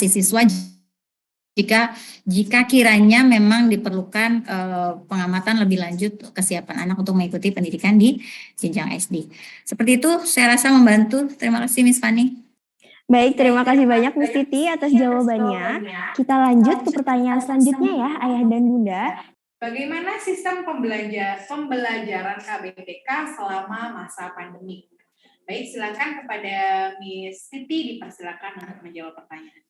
Speaker 11: siswa jika kiranya memang diperlukan pengamatan lebih lanjut kesiapan anak untuk mengikuti pendidikan di jenjang SD. Seperti itu saya rasa membantu. Terima kasih Miss Fani.
Speaker 2: Baik, terima kasih banyak Miss Titi atas jawabannya. Kita lanjut ke pertanyaan selanjutnya ya Ayah dan Bunda.
Speaker 1: Bagaimana sistem pembelajaran KBTK selama masa pandemi? Baik, silakan kepada Miss Titi, dipersilakan untuk menjawab pertanyaan.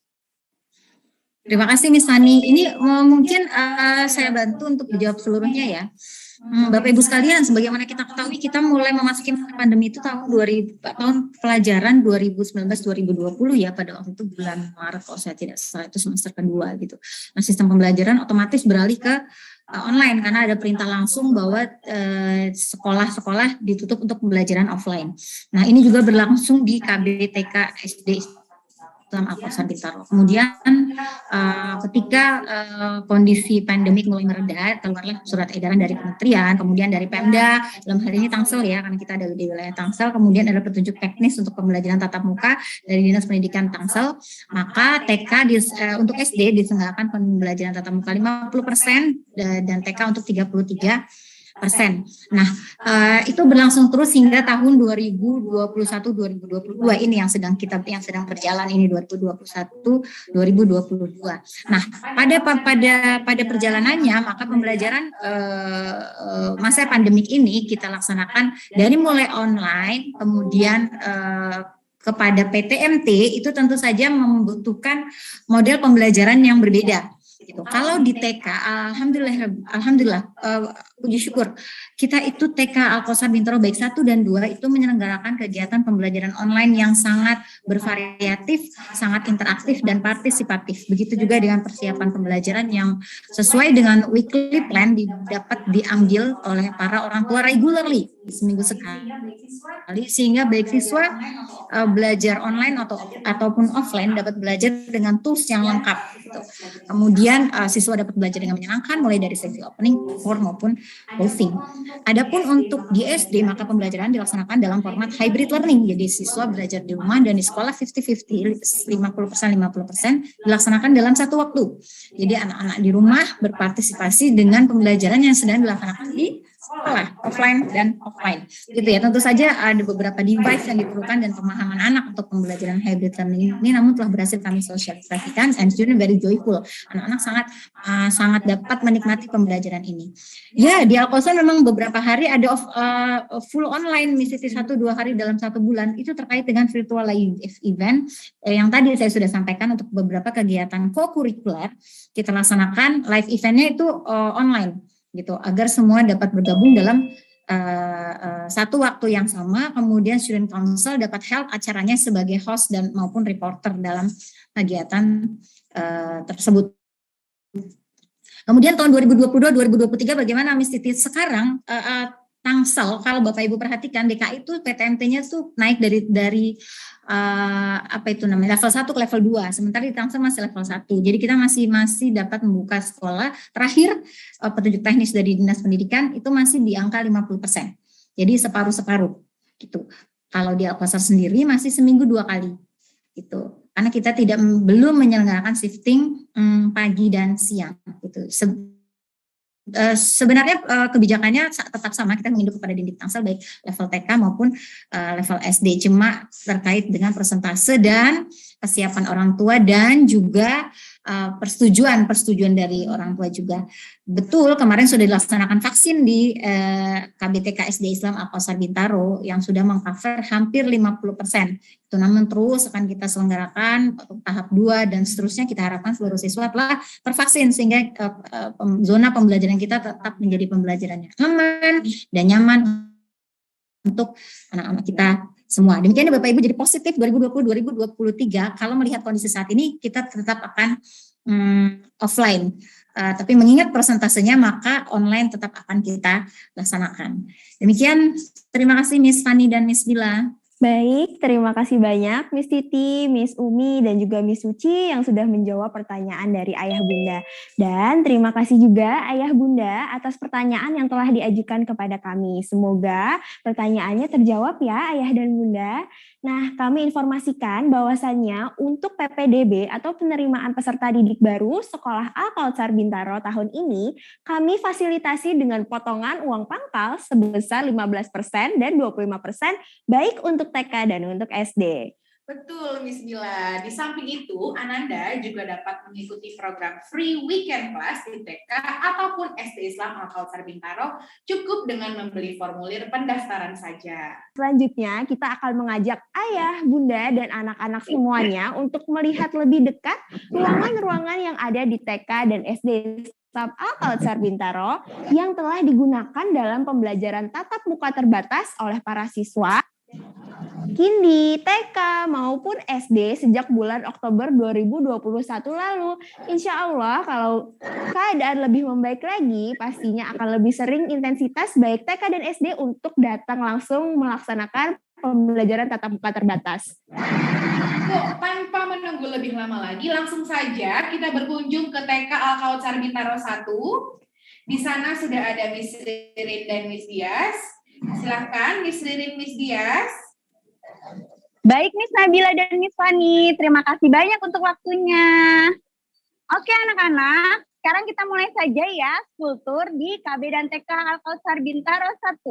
Speaker 11: Terima kasih Miss Fani. Ini mungkin saya bantu untuk dijawab seluruhnya ya. Bapak Ibu sekalian, sebagaimana kita ketahui kita mulai memasuki pandemi itu tahun pelajaran 2019-2020 ya, pada waktu itu bulan Maret kalau saya tidak salah, itu semester kedua gitu. Nah, sistem pembelajaran otomatis beralih ke online karena ada perintah langsung bahwa sekolah-sekolah ditutup untuk pembelajaran offline. Nah, ini juga berlangsung di KBTK SD Al-Kautsar Bintaro. Kemudian ketika kondisi pandemik mulai mereda, keluarlah surat edaran dari kementerian, kemudian dari Pemda, dalam hal ini Tangsel ya, karena kita ada di wilayah Tangsel, kemudian ada petunjuk teknis untuk pembelajaran tatap muka dari Dinas Pendidikan Tangsel, maka TK untuk SD diselenggarakan pembelajaran tatap muka 50% dan TK untuk 33%. Nah, itu berlangsung terus hingga tahun 2021-2022 ini yang sedang berjalan ini 2021-2022. Nah, pada perjalanannya maka pembelajaran masa pandemik ini kita laksanakan dari mulai online, kemudian kepada PTMT itu tentu saja membutuhkan model pembelajaran yang berbeda. Gitu. Kalau di TK, alhamdulillah, puji syukur, kita itu TK Al-Kausar Bintaro baik 1 dan 2 itu menyelenggarakan kegiatan pembelajaran online yang sangat bervariatif, sangat interaktif dan partisipatif. Begitu juga dengan persiapan pembelajaran yang sesuai dengan weekly plan dapat diambil oleh para orang tua regularly seminggu sekali, sehingga baik siswa belajar online ataupun offline dapat belajar dengan tools yang lengkap. Gitu. Kemudian siswa dapat belajar dengan menyenangkan mulai dari sesi opening, core maupun closing. Adapun untuk di SD maka pembelajaran dilaksanakan dalam format hybrid learning. Jadi siswa belajar di rumah dan di sekolah 50-50, 50% dilaksanakan dalam satu waktu. Jadi anak-anak di rumah berpartisipasi dengan pembelajaran yang sedang dilaksanakan di sekolah, offline dan offline. Gitu ya. Tentu saja ada beberapa device yang diperlukan dan pemahaman anak untuk pembelajaran hybrid learning ini, namun telah berhasil kami sosialisasikan and student very joyful. Anak-anak sangat dapat menikmati pembelajaran ini. Ya, di Al-Kausar memang beberapa hari ada full online, misalnya 1-2 hari dalam 1 bulan, itu terkait dengan virtual live event yang tadi saya sudah sampaikan. Untuk beberapa kegiatan co-curricular kita laksanakan live eventnya itu online gitu, agar semua dapat bergabung dalam satu waktu yang sama. Kemudian student council dapat help acaranya sebagai host dan maupun reporter dalam kegiatan tersebut. Kemudian tahun 2022-2023 bagaimana Miss Titi? Sekarang Tangsel, kalau Bapak Ibu perhatikan DKI itu PTMT-nya tuh naik dari level 1 ke level 2, sementara di Tangsel masih level 1. Jadi kita masih dapat membuka sekolah. Terakhir petunjuk teknis dari Dinas Pendidikan itu masih di angka 50%. Jadi separuh-separuh gitu. Kalau di Al-Kausar sendiri masih seminggu 2 kali gitu. Karena kita belum menyelenggarakan shifting pagi dan siang gitu. Sebenarnya kebijakannya tetap sama, kita menginduk kepada Dindik Tangsel baik level TK maupun level SD, cuma terkait dengan persentase dan kesiapan orang tua dan juga persetujuan dari orang tua juga. Betul, kemarin sudah dilaksanakan vaksin di KBTK SD Islam Al-Kausar Bintaro yang sudah mengcover hampir 50%. Itu namun terus akan kita selenggarakan untuk tahap 2 dan seterusnya. Kita harapkan seluruh siswa telah tervaksin sehingga zona pembelajaran kita tetap menjadi pembelajaran yang aman dan nyaman untuk anak-anak kita semua. Demikian Bapak Ibu, jadi positif 2020-2023 kalau melihat kondisi saat ini kita tetap akan offline. Tapi mengingat persentasenya maka online tetap akan kita laksanakan. Demikian, terima kasih Miss Fanny dan Miss Bila.
Speaker 2: Baik, terima kasih banyak Miss Titi, Miss Umi, dan juga Miss Suci yang sudah menjawab pertanyaan dari Ayah Bunda. Dan terima kasih juga Ayah Bunda atas pertanyaan yang telah diajukan kepada kami. Semoga pertanyaannya terjawab ya Ayah dan Bunda. Nah, kami informasikan bahwasannya untuk PPDB atau penerimaan peserta didik baru Sekolah Al-Kausar Bintaro tahun ini, kami fasilitasi dengan potongan uang pangkal sebesar 15% dan 25% baik untuk TK dan untuk SD.
Speaker 1: Betul, Miss Bila. Di samping itu, Ananda juga dapat mengikuti program Free Weekend Class di TK ataupun SD Islam Al-Kausar Bintaro cukup dengan membeli formulir pendaftaran saja.
Speaker 2: Selanjutnya, kita akan mengajak ayah, bunda, dan anak-anak semuanya untuk melihat lebih dekat ruangan-ruangan yang ada di TK dan SD Islam Al-Kausar Bintaro yang telah digunakan dalam pembelajaran tatap muka terbatas oleh para siswa Kindi, TK, maupun SD sejak bulan Oktober 2021 lalu. Insya Allah kalau keadaan lebih membaik lagi, pastinya akan lebih sering intensitas baik TK dan SD untuk datang langsung melaksanakan pembelajaran tatap muka terbatas.
Speaker 1: Tanpa menunggu lebih lama lagi, langsung saja kita berkunjung ke TK Al-Kausar Bintaro 1. Di sana sudah ada Miss Ririn dan Miss Dias. Silahkan Miss Ririn, Miss Dias.
Speaker 12: Baik Miss Nabila dan Miss Fanny, terima kasih banyak untuk waktunya. Oke anak-anak, sekarang kita mulai saja ya school tour di KB dan TK Al-Kautsar Bintaro 1.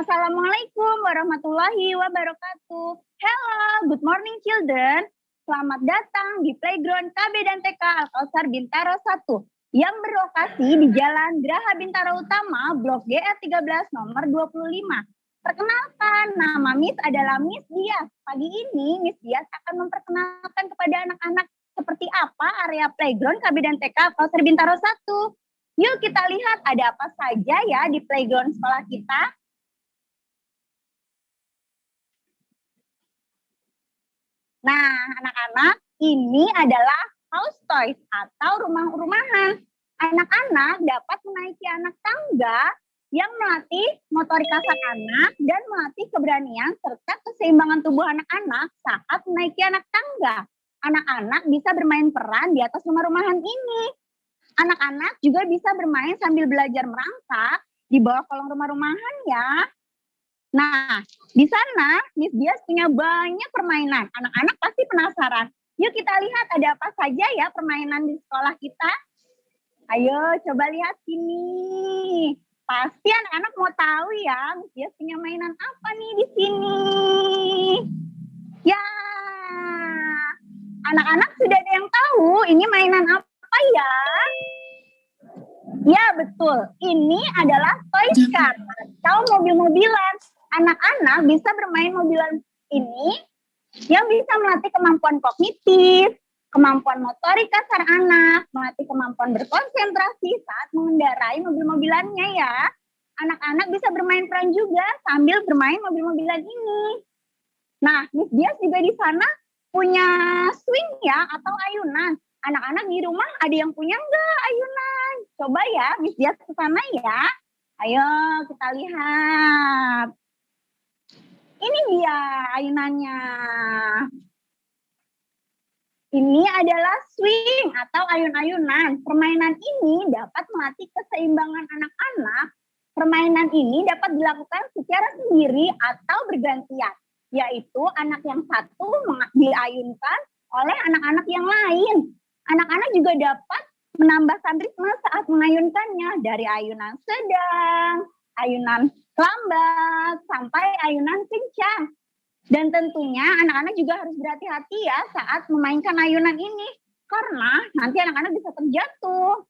Speaker 12: Assalamualaikum warahmatullahi wabarakatuh. Hello, good morning children. Selamat datang di playground KB dan TK Al-Kautsar Bintaro 1 yang berlokasi di Jalan Geraha Bintaro Utama, Blok GR 13 nomor 25. Perkenalkan, nama Miss adalah Miss Dias. Pagi ini Miss Dias akan memperkenalkan kepada anak-anak seperti apa area playground KB dan TK Al-Kautsar Bintaro 1. Yuk kita lihat ada apa saja ya di playground sekolah kita. Nah, anak-anak, ini adalah house toys atau rumah-rumahan. Anak-anak dapat menaiki anak tangga yang melatih motorik kasar anak dan melatih keberanian serta keseimbangan tubuh anak-anak saat menaiki anak tangga. Anak-anak bisa bermain peran di atas rumah-rumahan ini. Anak-anak juga bisa bermain sambil belajar merangkak di bawah kolong rumah-rumahan ya. Nah, di sana Miss Dias punya banyak permainan. Anak-anak pasti penasaran. Yuk kita lihat ada apa saja ya permainan di sekolah kita. Ayo coba lihat sini. Pasti anak-anak mau tahu ya, Miss Dias punya mainan apa nih di sini. Ya, anak-anak sudah ada yang tahu ini mainan apa ya? Ya betul, ini adalah toy car atau mobil-mobilan. Anak-anak bisa bermain mobilan ini yang bisa melatih kemampuan kognitif, kemampuan motorik kasar anak, melatih kemampuan berkonsentrasi saat mengendarai mobil-mobilannya ya. Anak-anak bisa bermain peran juga sambil bermain mobil-mobilan ini. Nah, Miss Dias juga di sana punya swing ya atau ayunan. Anak-anak di rumah ada yang punya enggak ayunan? Coba ya Miss Dias ke sana ya. Ayo kita lihat. Ini dia ayunannya. Ini adalah swing atau ayun-ayunan. Permainan ini dapat melatih keseimbangan anak-anak. Permainan ini dapat dilakukan secara sendiri atau bergantian. Yaitu anak yang satu diayunkan oleh anak-anak yang lain. Anak-anak juga dapat menambahkan ritme saat mengayunkannya. Dari ayunan sedang, ayunan lambat, sampai ayunan kencang. Dan tentunya anak-anak juga harus berhati-hati ya saat memainkan ayunan ini. Karena nanti anak-anak bisa terjatuh.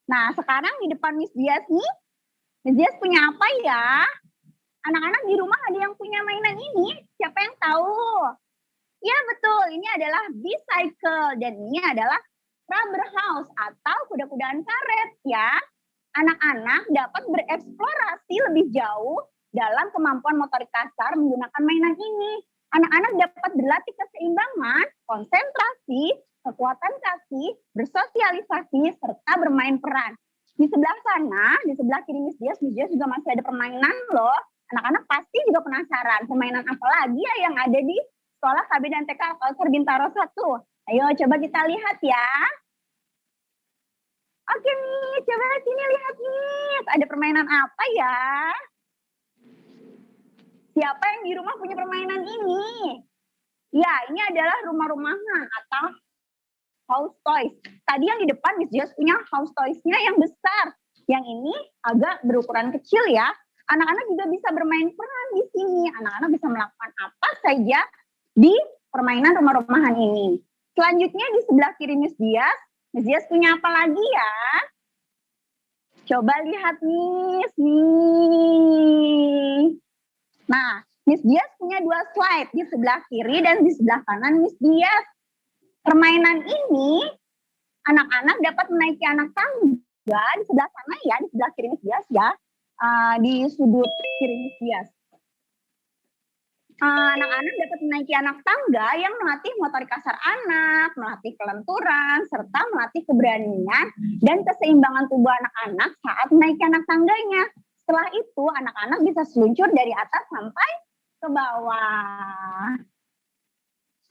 Speaker 12: Nah sekarang di depan Miss Dias nih, Miss Dias punya apa ya? Anak-anak di rumah ada yang punya mainan ini? Siapa yang tahu? Ya betul, ini adalah bicycle. Dan ini adalah rubber house atau kuda-kudaan karet ya. Anak-anak dapat bereksplorasi lebih jauh dalam kemampuan motorik kasar menggunakan mainan ini. Anak-anak dapat berlatih keseimbangan, konsentrasi, kekuatan kaki, bersosialisasi, serta bermain peran. Di sebelah sana, di sebelah kiri Miss Dias juga masih ada permainan loh. Anak-anak pasti juga penasaran permainan apa lagi ya yang ada di sekolah KB dan TK Al-Kautsar Bintaro 1. Ayo coba kita lihat ya. Oke nih, coba sini lihat nih. Ada permainan apa ya? Siapa yang di rumah punya permainan ini? Ya, ini adalah rumah-rumahan atau house toys. Tadi yang di depan Miss Dias punya house toys-nya yang besar. Yang ini agak berukuran kecil ya. Anak-anak juga bisa bermain peran di sini. Anak-anak bisa melakukan apa saja di permainan rumah-rumahan ini. Selanjutnya di sebelah kiri Miss Dias punya apa lagi ya? Coba lihat Miss nih. Nah, Miss Dias punya 2 slide di sebelah kiri dan di sebelah kanan Miss Dias. Permainan ini anak-anak dapat menaiki anak tangga di sebelah sana ya, di sebelah kiri Miss Dias ya, di sudut kiri Miss Dias. Anak-anak dapat menaiki anak tangga yang melatih motorik kasar anak, melatih kelenturan, serta melatih keberanian dan keseimbangan tubuh anak-anak saat menaiki anak tangganya. Setelah itu, anak-anak bisa seluncur dari atas sampai ke bawah.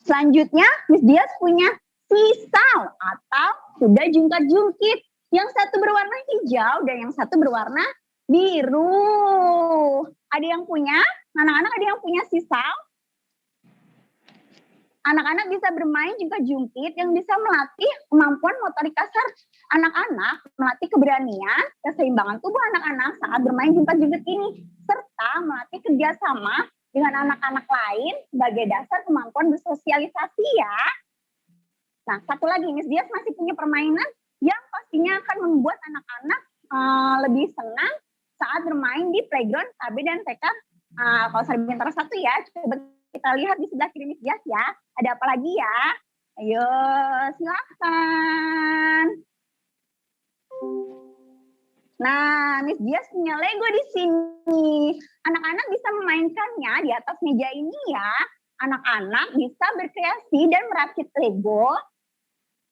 Speaker 12: Selanjutnya, Miss Dias punya seesaw atau kuda jungkat-jungkit. Yang satu berwarna hijau dan yang satu berwarna biru. Ada yang punya? Anak-anak ada yang punya seesaw? Anak-anak bisa bermain juga jungkit yang bisa melatih kemampuan motorik kasar anak-anak, melatih keberanian, keseimbangan tubuh anak-anak saat bermain jungkat-jungkit ini, serta melatih kerjasama dengan anak-anak lain sebagai dasar kemampuan bersosialisasi ya. Nah, satu lagi, Miss Dias masih punya permainan yang pastinya akan membuat anak-anak lebih senang saat bermain di playground KB dan TK Alkausar Bintaro 1 ya. Coba kita lihat di sebelah kiri Miss Dias ya. Ada apa lagi ya? Ayo, silakan. Nah, Miss Dias punya Lego di sini. Anak-anak bisa memainkannya di atas meja ini ya. Anak-anak bisa berkreasi dan merakit Lego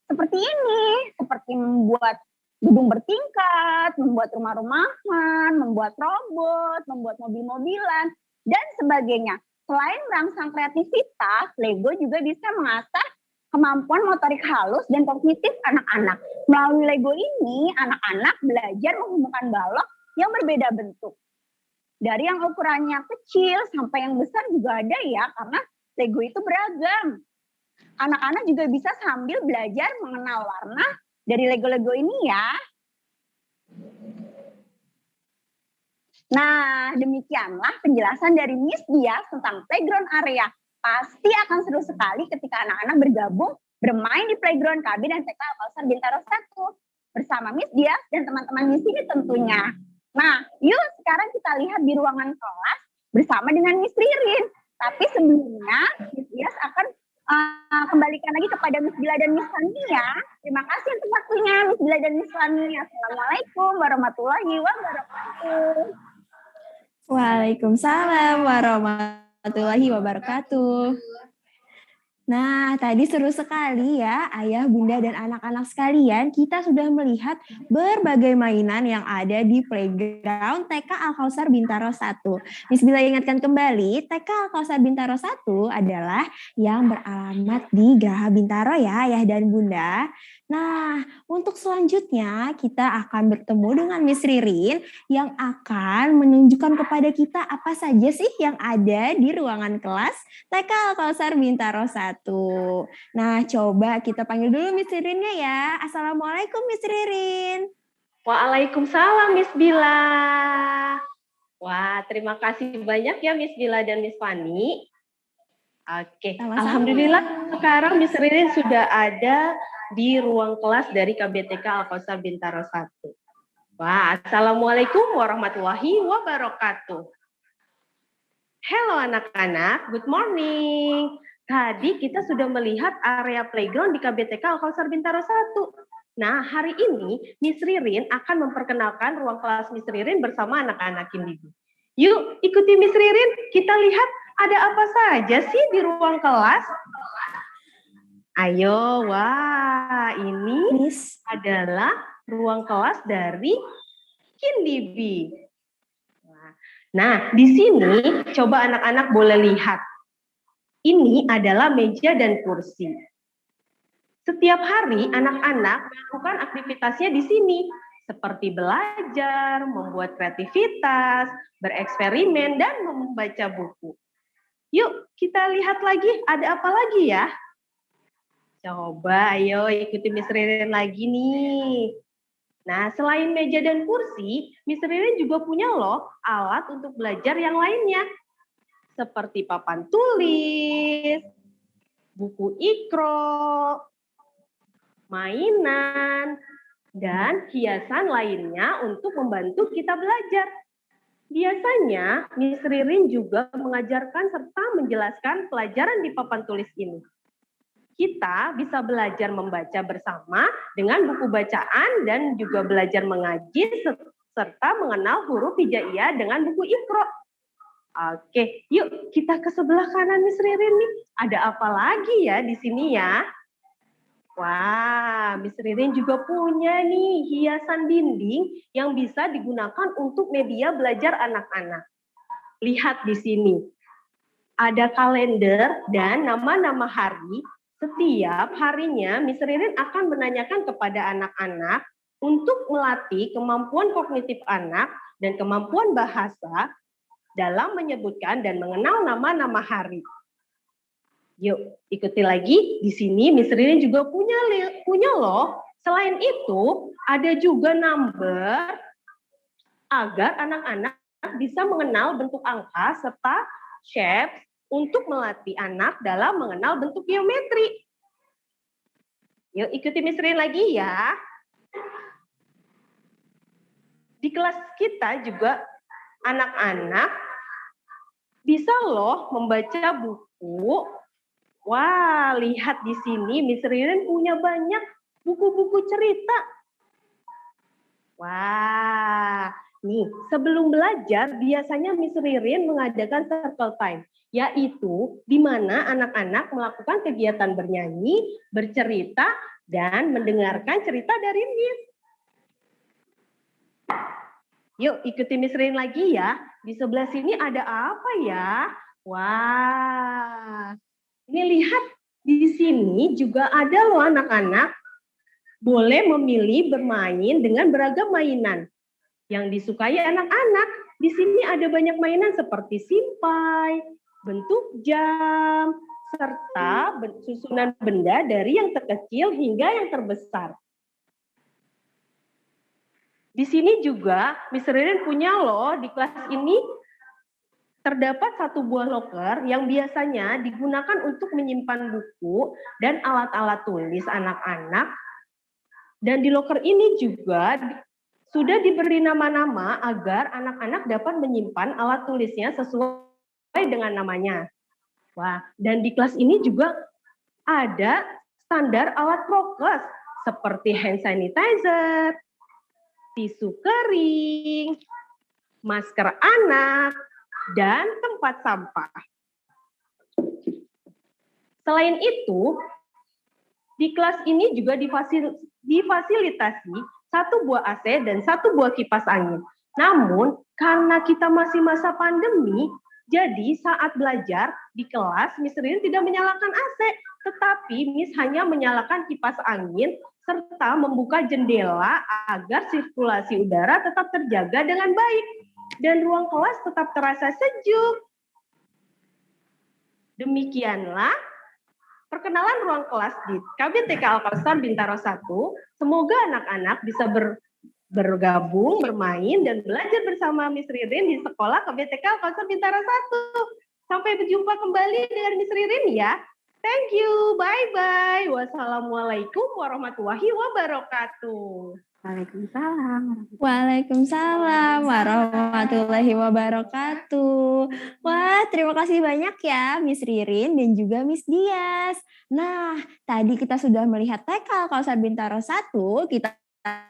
Speaker 12: seperti ini. Seperti membuat gedung bertingkat, membuat rumah-rumahan, membuat robot, membuat mobil-mobilan, dan sebagainya. Selain merangsang kreativitas, Lego juga bisa mengasah kemampuan motorik halus dan kognitif anak-anak. Melalui Lego ini, anak-anak belajar menghubungkan balok yang berbeda bentuk. Dari yang ukurannya kecil sampai yang besar juga ada ya, karena Lego itu beragam. Anak-anak juga bisa sambil belajar mengenal warna dari Lego-Lego ini ya. Nah, demikianlah penjelasan dari Miss Dias tentang playground area. Pasti akan seru sekali ketika anak-anak bergabung bermain di playground KB dan TK Alkausar Bintaro 1 bersama Miss Dias dan teman-teman di sini tentunya. Nah, yuk sekarang kita lihat di ruangan kelas bersama dengan Miss Ririn. Tapi sebelumnya Miss Dias akan kembalikan lagi kepada Miss Bila dan Miss Fani ya. Terima kasih untuk waktunya Miss Bila dan Miss Fani. Assalamualaikum warahmatullahi wabarakatuh.
Speaker 2: Waalaikumsalam warahmatullahi wabarakatuh. Nah, tadi seru sekali ya, Ayah, Bunda, dan anak-anak sekalian. Kita sudah melihat berbagai mainan yang ada di playground TK Alkausar Bintaro 1. Miss Bila ingatkan kembali, TK Alkausar Bintaro 1 adalah yang beralamat di Geraha Bintaro ya, Ayah dan Bunda. Nah, untuk selanjutnya kita akan bertemu dengan Miss Ririn yang akan menunjukkan kepada kita apa saja sih yang ada di ruangan kelas TK Alkausar Bintaro 1. Nah, coba kita panggil dulu Miss Ririnnya ya. Assalamualaikum Miss Ririn.
Speaker 13: Waalaikumsalam Miss Bila. Wah, terima kasih banyak ya Miss Bila dan Miss Fani. Oke, alhamdulillah sekarang Miss Ririn sudah ada di ruang kelas dari KBTK Alkausar Bintaro 1. Wah, assalamualaikum warahmatullahi wabarakatuh. Hello anak-anak, good morning. Tadi kita sudah melihat area playground di KBTK Alkausar Bintaro 1. Nah, hari ini Miss Ririn akan memperkenalkan ruang kelas Miss Ririn bersama anak-anak ini. Yuk, ikuti Miss Ririn, kita lihat ada apa saja sih di ruang kelas. Ayo, wah ini adalah ruang kelas dari Kindibi. Nah, di sini coba anak-anak boleh lihat. Ini adalah meja dan kursi. Setiap hari anak-anak melakukan aktivitasnya di sini, seperti belajar, membuat kreativitas, bereksperimen, dan membaca buku. Yuk, kita lihat lagi, ada apa lagi ya? Coba, ayo ikuti Miss Ririn lagi nih. Nah, selain meja dan kursi, Miss Ririn juga punya loh alat untuk belajar yang lainnya. Seperti papan tulis, buku ikro, mainan, dan hiasan lainnya untuk membantu kita belajar. Biasanya, Miss Ririn juga mengajarkan serta menjelaskan pelajaran di papan tulis ini. Kita bisa belajar membaca bersama dengan buku bacaan dan juga belajar mengaji serta mengenal huruf hijaiyah dengan buku ikro. Oke, yuk kita ke sebelah kanan Miss Ririn nih. Ada apa lagi ya di sini ya? Wah, Miss Ririn juga punya nih hiasan dinding yang bisa digunakan untuk media belajar anak-anak. Lihat di sini. Ada kalender dan nama-nama hari. Setiap harinya, Miss Ririn akan menanyakan kepada anak-anak untuk melatih kemampuan kognitif anak dan kemampuan bahasa dalam menyebutkan dan mengenal nama-nama hari. Yuk, ikuti lagi. Di sini Miss Ririn juga punya loh. Selain itu, ada juga number agar anak-anak bisa mengenal bentuk angka serta shape untuk melatih anak dalam mengenal bentuk geometri. Yuk, ikuti Miss Ririn lagi ya. Di kelas kita juga anak-anak bisa loh membaca buku. Wah, lihat di sini Miss Ririn punya banyak buku-buku cerita. Wah, nih sebelum belajar biasanya Miss Ririn mengadakan circle time, yaitu di mana anak-anak melakukan kegiatan bernyanyi, bercerita, dan mendengarkan cerita dari Miss. Yuk ikuti Miss Ririn lagi ya. Di sebelah sini ada apa ya? Wah, ini lihat di sini juga ada loh anak-anak boleh memilih bermain dengan beragam mainan yang disukai anak-anak. Di sini ada banyak mainan seperti simpai, bentuk jam, serta susunan benda dari yang terkecil hingga yang terbesar. Di sini juga Miss Ririn punya loh, di kelas ini terdapat satu buah loker yang biasanya digunakan untuk menyimpan buku dan alat-alat tulis anak-anak. Dan di loker ini juga sudah diberi nama-nama agar anak-anak dapat menyimpan alat tulisnya sesuai dengan namanya. Wah, dan di kelas ini juga ada standar alat prokes seperti hand sanitizer, tisu kering, masker anak, dan tempat sampah. Selain itu, di kelas ini juga difasilitasi satu buah AC dan satu buah kipas angin. Namun, karena kita masih masa pandemi, jadi saat belajar di kelas, Miss Ririn tidak menyalakan AC, tetapi Miss hanya menyalakan kipas angin serta membuka jendela agar sirkulasi udara tetap terjaga dengan baik dan ruang kelas tetap terasa sejuk. Demikianlah perkenalan ruang kelas di KBTK Al-Kausar Bintaro 1. Semoga anak-anak bisa bergabung, bermain, dan belajar bersama Miss Ririn di sekolah KBTK Al-Kausar Bintaro 1. Sampai berjumpa kembali dengan Miss Ririn ya. Thank you, bye-bye. Wassalamualaikum warahmatullahi wabarakatuh.
Speaker 2: Waalaikumsalam warahmatullahi wabarakatuh. Wah, terima kasih banyak ya Miss Ririn dan juga Miss Dias. Nah, tadi kita sudah melihat TK Al-Kausar Bintaro 1, kita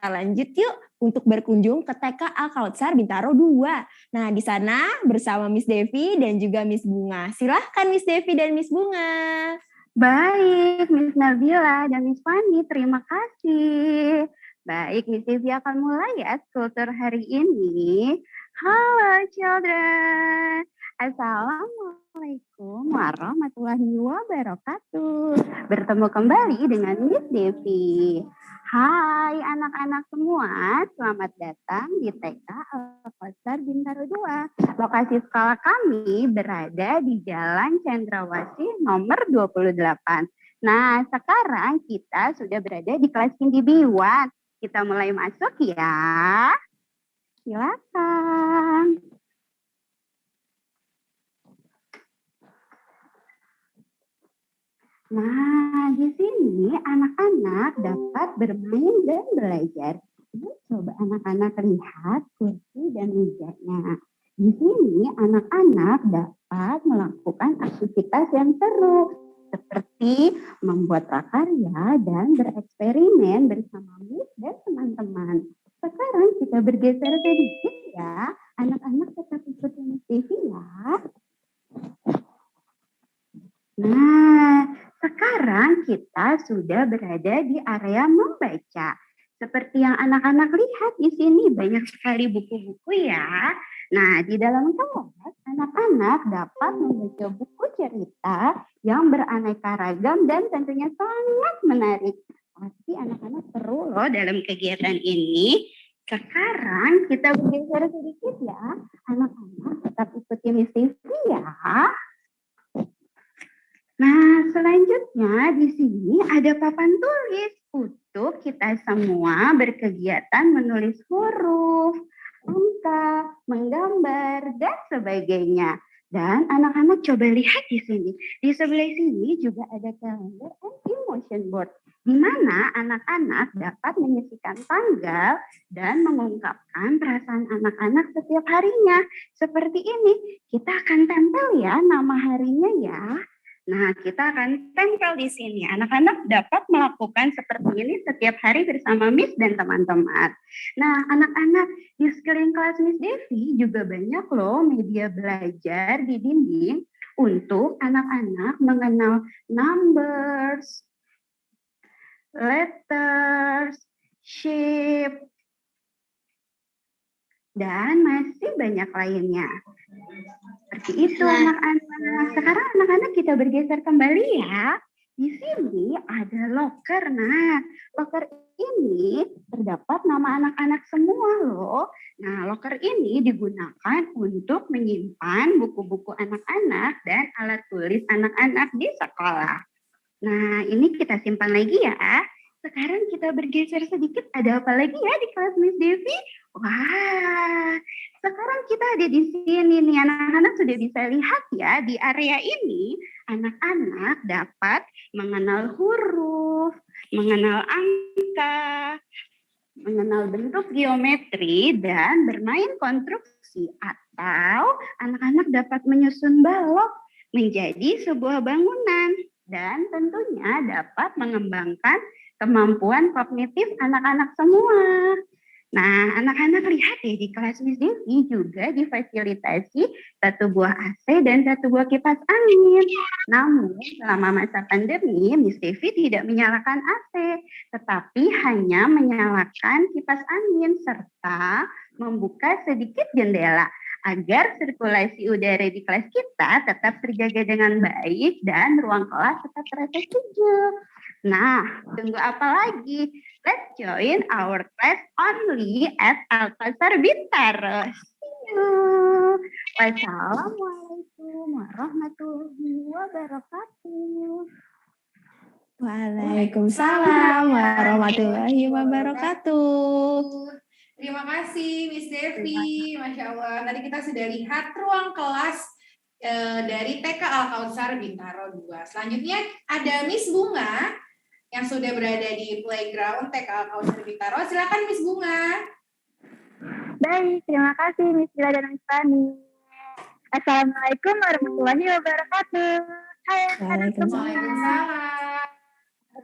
Speaker 2: lanjut yuk untuk berkunjung ke TK Al-Kausar Bintaro 2. Nah, di sana bersama Miss Devi dan juga Miss Bunga. Silahkan Miss Devi dan Miss Bunga.
Speaker 12: Baik, Miss Nabila dan Miss Fani, terima kasih. Baik, Miss Devi akan mulai ya school tour hari ini. Halo children. Assalamualaikum warahmatullahi wabarakatuh. Bertemu kembali dengan Miss Devi. Hai anak-anak semua, selamat datang di TK Al-Kausar Bintaro 2. Lokasi sekolah kami berada di Jalan Cendrawasih nomor 28. Nah, sekarang kita sudah berada di kelas Indi B1. Kita mulai masuk ya. Silakan. Nah, di sini anak-anak dapat bermain dan belajar. Coba anak-anak lihat kursi dan mejanya. Di sini anak-anak dapat melakukan aktivitas yang seru, seperti membuat prakarya dan bereksperimen bersama Miss dan teman-teman. Sekarang kita bergeser sedikit ya. Anak-anak tetap ikuti Miss Devi ya. Nah, sekarang kita sudah berada di area membaca. Seperti yang anak-anak lihat di sini banyak sekali buku-buku ya. Nah, di dalam kelas anak-anak dapat membaca buku cerita yang beraneka ragam dan tentunya sangat menarik. Pasti anak-anak seru loh dalam kegiatan ini. Sekarang kita bergeser sedikit ya. Anak-anak tetap ikuti Miss Devi ya.
Speaker 14: Nah, selanjutnya di sini ada papan tulis untuk kita semua berkegiatan menulis huruf, angka, menggambar, dan sebagainya. Dan anak-anak coba lihat di sini. Di sebelah sini juga ada kalender and emotion board, di mana anak-anak dapat menyisihkan tanggal dan mengungkapkan perasaan anak-anak setiap harinya. Seperti ini, kita akan tempel ya nama harinya ya. Nah, kita akan tempel di sini. Anak-anak dapat melakukan seperti ini setiap hari bersama Miss dan teman-teman. Nah, anak-anak di sekeliling kelas Miss Devi juga banyak loh media belajar di dinding untuk anak-anak mengenal numbers, letters, shape, dan masih banyak lainnya. Seperti itu anak-anak. Sekarang anak-anak kita bergeser kembali ya. Di sini ada loker. Nah, loker ini terdapat nama anak-anak semua loh. Nah, loker ini digunakan untuk menyimpan buku-buku anak-anak dan alat tulis anak-anak di sekolah. Nah, ini kita simpan lagi ya. Sekarang kita bergeser sedikit, ada apa lagi ya di kelas Miss Devi? Wah, sekarang kita ada di sini nih, anak-anak sudah bisa lihat ya, di area ini anak-anak dapat mengenal huruf, mengenal angka, mengenal bentuk geometri, dan bermain konstruksi, atau anak-anak dapat menyusun balok menjadi sebuah bangunan, dan tentunya dapat mengembangkan kemampuan kognitif anak-anak semua. Nah, anak-anak lihat ya, di kelas Miss Devi juga difasilitasi satu buah AC dan satu buah kipas angin. Namun, selama masa pandemi, Miss Devi tidak menyalakan AC, tetapi hanya menyalakan kipas angin serta membuka sedikit jendela agar sirkulasi udara di kelas kita tetap terjaga dengan baik dan ruang kelas tetap terasa sejuk. Nah, tunggu apa lagi? Let's join our class only at Al-Qasar Bintaro. See you. Wassalamualaikum warahmatullahi wabarakatuh.
Speaker 1: Waalaikumsalam warahmatullahi wabarakatuh. Terima kasih Miss Devi, Masya Allah. Tadi kita sudah lihat ruang kelas dari TK Al-Kautsar Bintaro 2. Selanjutnya ada Miss Bunga yang sudah berada di playground TK Al-Kautsar Bintaro. Silakan Miss Bunga.
Speaker 12: Baik, terima kasih Miss Bila dan Miss Fani. Assalamualaikum warahmatullahi wabarakatuh. Hai anak-anak semua.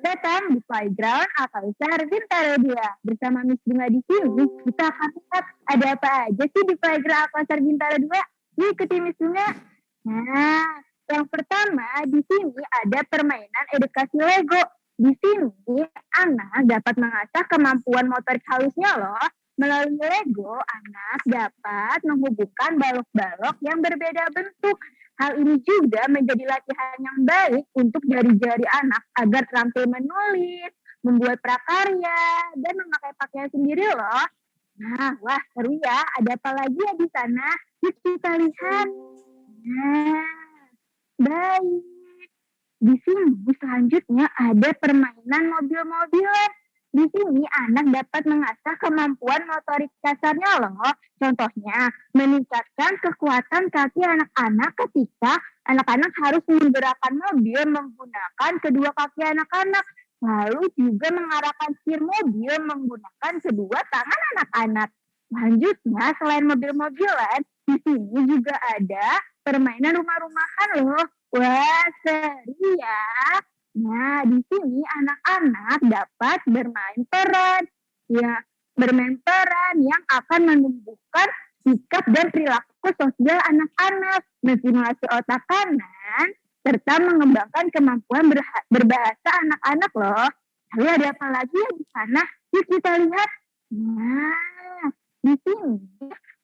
Speaker 12: Datang di playground Al-Kautsar Bintaro 2. Bersama Miss Bunga di sini, kita akan lihat ada apa aja sih di playground Al-Kautsar Bintaro 2. Yuk ikuti Miss Bunga. Nah, yang pertama di sini ada permainan edukasi Lego. Di sini anak dapat mengasah kemampuan motorik halusnya loh. Melalui Lego, anak dapat menghubungkan balok-balok yang berbeda bentuk. Hal ini juga menjadi latihan yang baik untuk jari-jari anak agar terampil menulis, membuat prakarya, dan memakai pakaian sendiri loh. Nah, wah seru ya. Ada apa lagi ya di sana? Yuk kita lihat. Nah, baik. Di sini selanjutnya ada permainan mobil-mobilan. Di sini anak dapat mengasah kemampuan motorik kasarnya loh. Contohnya, meningkatkan kekuatan kaki anak-anak ketika anak-anak harus menggerakkan mobil menggunakan kedua kaki anak-anak. Lalu juga mengarahkan setir mobil menggunakan kedua tangan anak-anak. Selanjutnya, selain mobil-mobilan, di sini juga ada permainan rumah-rumahan loh. Wah, seru ya. Nah, di sini anak-anak dapat bermain peran. Ya, bermain peran yang akan menumbuhkan sikap dan perilaku sosial anak-anak, menstimulasi otak kanan, serta mengembangkan kemampuan berbahasa anak-anak loh. Lalu ada apa lagi ya di sana? Yuk kita lihat. Nah, di sini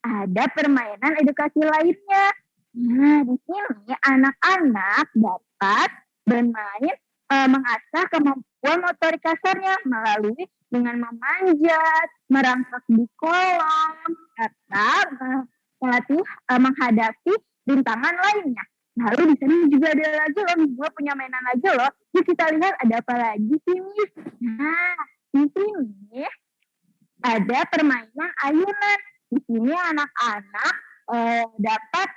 Speaker 12: ada permainan edukasi lainnya. Nah, di sini anak-anak dapat bermain mengasah kemampuan motorik kasarnya melalui dengan memanjat, merangkak di kolam, serta menghadapi rintangan lainnya. Lalu di sana juga ada lagi loh, Miss Bunga punya mainan lagi loh. Yuk kita lihat ada apa lagi sih, Miss. Nah, di sini ada permainan ayunan. Di sini anak-anak dapat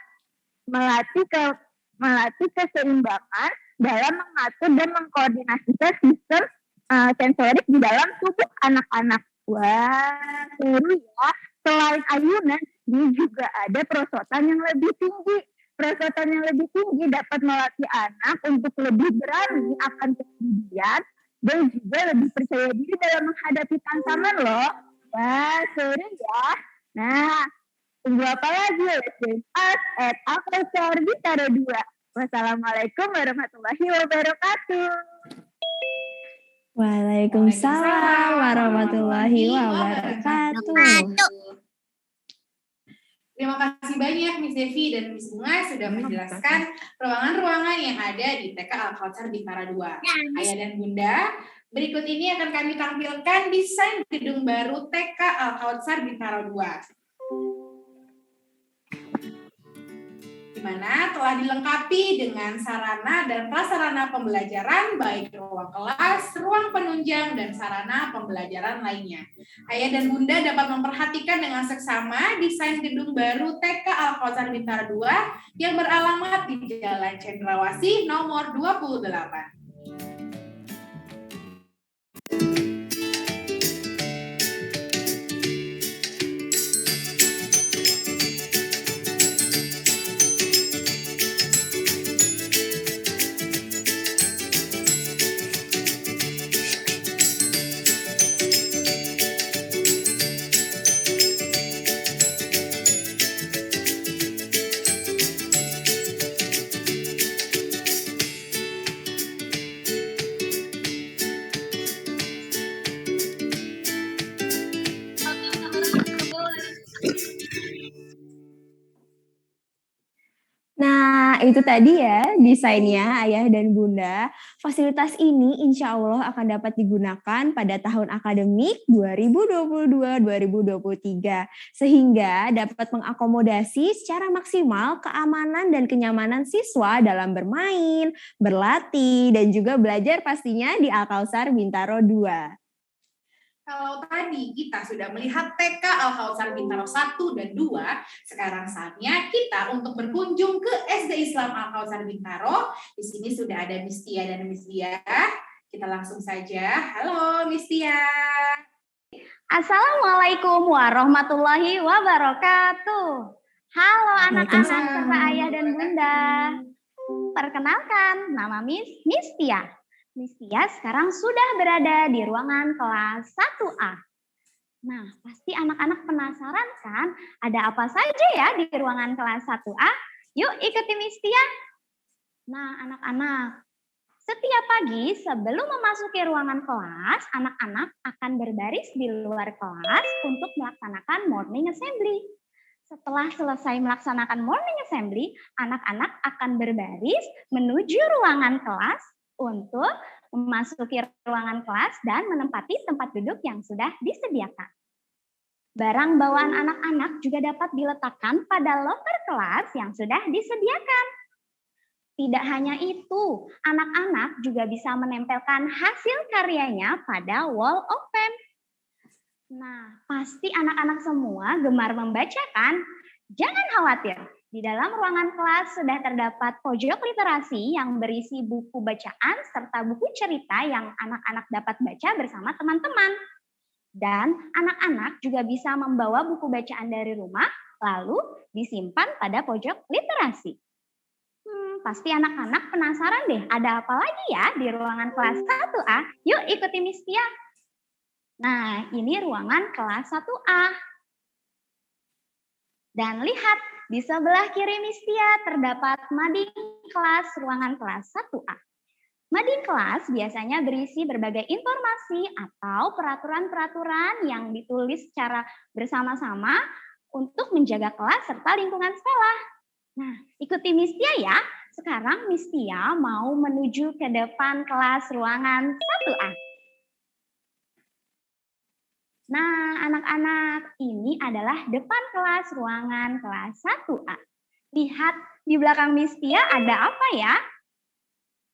Speaker 12: melatih keseimbangan dalam mengatur dan mengkoordinasikan sistem sensorik di dalam tubuh anak-anak. Wah, seru ya. Selain ayunan, ini juga ada perosotan yang lebih tinggi. Perosotan yang lebih tinggi dapat melatih anak untuk lebih berani akan kemudian dan juga lebih percaya diri dalam menghadapi tantangan loh. Wah, seru ya. Nah, tunggu apa lagi? Let's join us at Alkausar Bintaro 2. Wassalamualaikum warahmatullahi wabarakatuh.
Speaker 2: Waalaikumsalam warahmatullahi wabarakatuh.
Speaker 1: Terima kasih banyak Miss Devi dan Miss Bunga sudah menjelaskan ruangan-ruangan yang ada di TK Al-Kautsar Bintara 2. Ayah dan Bunda, berikut ini akan kami tampilkan desain gedung baru TK Al-Kautsar Bintara 2. Di mana telah dilengkapi dengan sarana dan prasarana pembelajaran baik ruang kelas, ruang penunjang, dan sarana pembelajaran lainnya. Ayah dan Bunda dapat memperhatikan dengan seksama desain gedung baru TK Al-Kautsar Bintara 2 yang beralamat di Jalan Cendrawasih nomor 28.
Speaker 2: Nah, itu tadi ya desainnya Ayah dan Bunda. Fasilitas ini insya Allah akan dapat digunakan pada tahun akademik 2022-2023 sehingga dapat mengakomodasi secara maksimal keamanan dan kenyamanan siswa dalam bermain, berlatih, dan juga belajar pastinya di Al-Kautsar Bintaro 2.
Speaker 1: Kalau tadi kita sudah melihat TK Al-Kautsar Bintaro 1 dan 2, sekarang saatnya kita untuk berkunjung ke SD Islam Al-Kautsar Bintaro. Di sini sudah ada Miss Tia dan Miss Dia. Kita langsung saja. Halo Miss Tia.
Speaker 12: Assalamualaikum warahmatullahi wabarakatuh. Halo anak-anak serta ayah dan bunda. Perkenalkan, nama Miss Tia. Miss Tia sekarang sudah berada di ruangan kelas 1A. Nah, pasti anak-anak penasaran kan ada apa saja ya di ruangan kelas 1A? Yuk ikuti Miss Tia. Nah, anak-anak, setiap pagi sebelum memasuki ruangan kelas, anak-anak akan berbaris di luar kelas untuk melaksanakan morning assembly. Setelah selesai melaksanakan morning assembly, anak-anak akan berbaris menuju ruangan kelas untuk memasuki ruangan kelas dan menempati tempat duduk yang sudah disediakan. Barang bawaan anak-anak juga dapat diletakkan pada loker kelas yang sudah disediakan. Tidak hanya itu, anak-anak juga bisa menempelkan hasil karyanya pada wall of fame. Nah, pasti anak-anak semua gemar membaca kan? Jangan khawatir, di dalam ruangan kelas sudah terdapat pojok literasi yang berisi buku bacaan serta buku cerita yang anak-anak dapat baca bersama teman-teman. Dan anak-anak juga bisa membawa buku bacaan dari rumah lalu disimpan pada pojok literasi. Pasti anak-anak penasaran deh ada apa lagi ya di ruangan kelas 1A. Yuk ikuti Miss Tia. Nah, ini ruangan kelas 1A. Dan lihat, di sebelah kiri Miss Tia terdapat mading kelas ruangan kelas 1A. Mading kelas biasanya berisi berbagai informasi atau peraturan-peraturan yang ditulis secara bersama-sama untuk menjaga kelas serta lingkungan sekolah. Nah, ikuti Miss Tia ya. Sekarang Miss Tia mau menuju ke depan kelas ruangan 1A. Nah, anak-anak, ini adalah depan kelas ruangan kelas 1A. Lihat di belakang Miss Tia ada apa ya?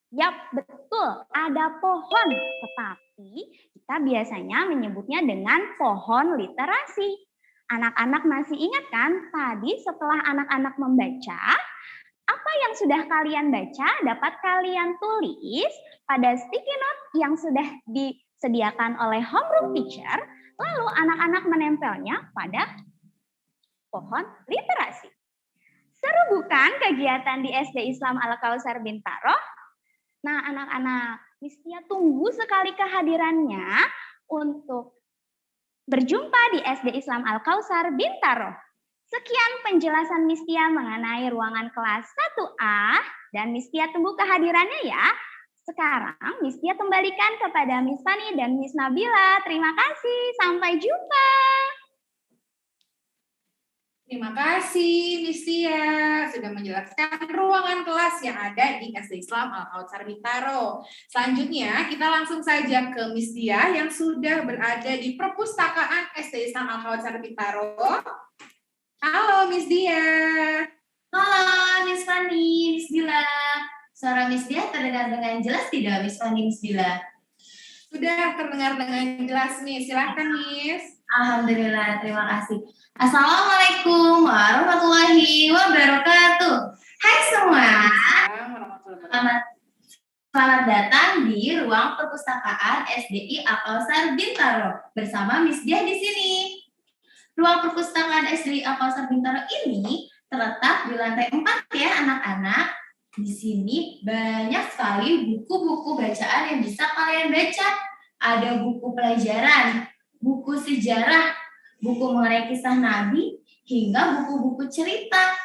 Speaker 12: Yap, betul, ada pohon. Tetapi kita biasanya menyebutnya dengan pohon literasi. Anak-anak masih ingat kan tadi setelah anak-anak membaca, apa yang sudah kalian baca dapat kalian tulis pada sticky note yang sudah disediakan oleh homeroom teacher, lalu anak-anak menempelnya pada pohon literasi. Seru bukan kegiatan di SD Islam Al-Kausar Bintaro? Nah, anak-anak, Miss Tia tunggu sekali kehadirannya untuk berjumpa di SD Islam Al-Kausar Bintaro. Sekian penjelasan Miss Tia mengenai ruangan kelas 1A dan Miss Tia tunggu kehadirannya ya. Sekarang Miss Tia kembalikan kepada Miss Fani dan Miss Nabila. Terima kasih, sampai jumpa.
Speaker 1: Terima kasih Miss Tia sudah menjelaskan ruangan kelas yang ada di SD Islam Al-Kausar Bintaro. Selanjutnya kita langsung saja ke Miss Tia yang sudah berada di perpustakaan SD Islam Al-Kausar Bintaro. Halo Miss Tia.
Speaker 15: Halo Miss Fani, Miss Bila. Suara Miss Tia terdengar dengan jelas tidak Miss Fani, Miss Bila?
Speaker 1: Sudah terdengar dengan jelas nih, silakan Miss.
Speaker 15: Alhamdulillah, terima kasih. Assalamualaikum warahmatullahi wabarakatuh. Hai semua. Selamat datang di ruang perpustakaan SDI Al-Kausar Bintaro bersama Miss Dia di sini. Ruang perpustakaan SDI Al-Kausar Bintaro ini terletak di lantai 4 ya anak-anak. Di sini banyak sekali buku-buku bacaan yang bisa kalian baca. Ada buku pelajaran, buku sejarah, buku mengenai kisah Nabi, hingga buku-buku cerita.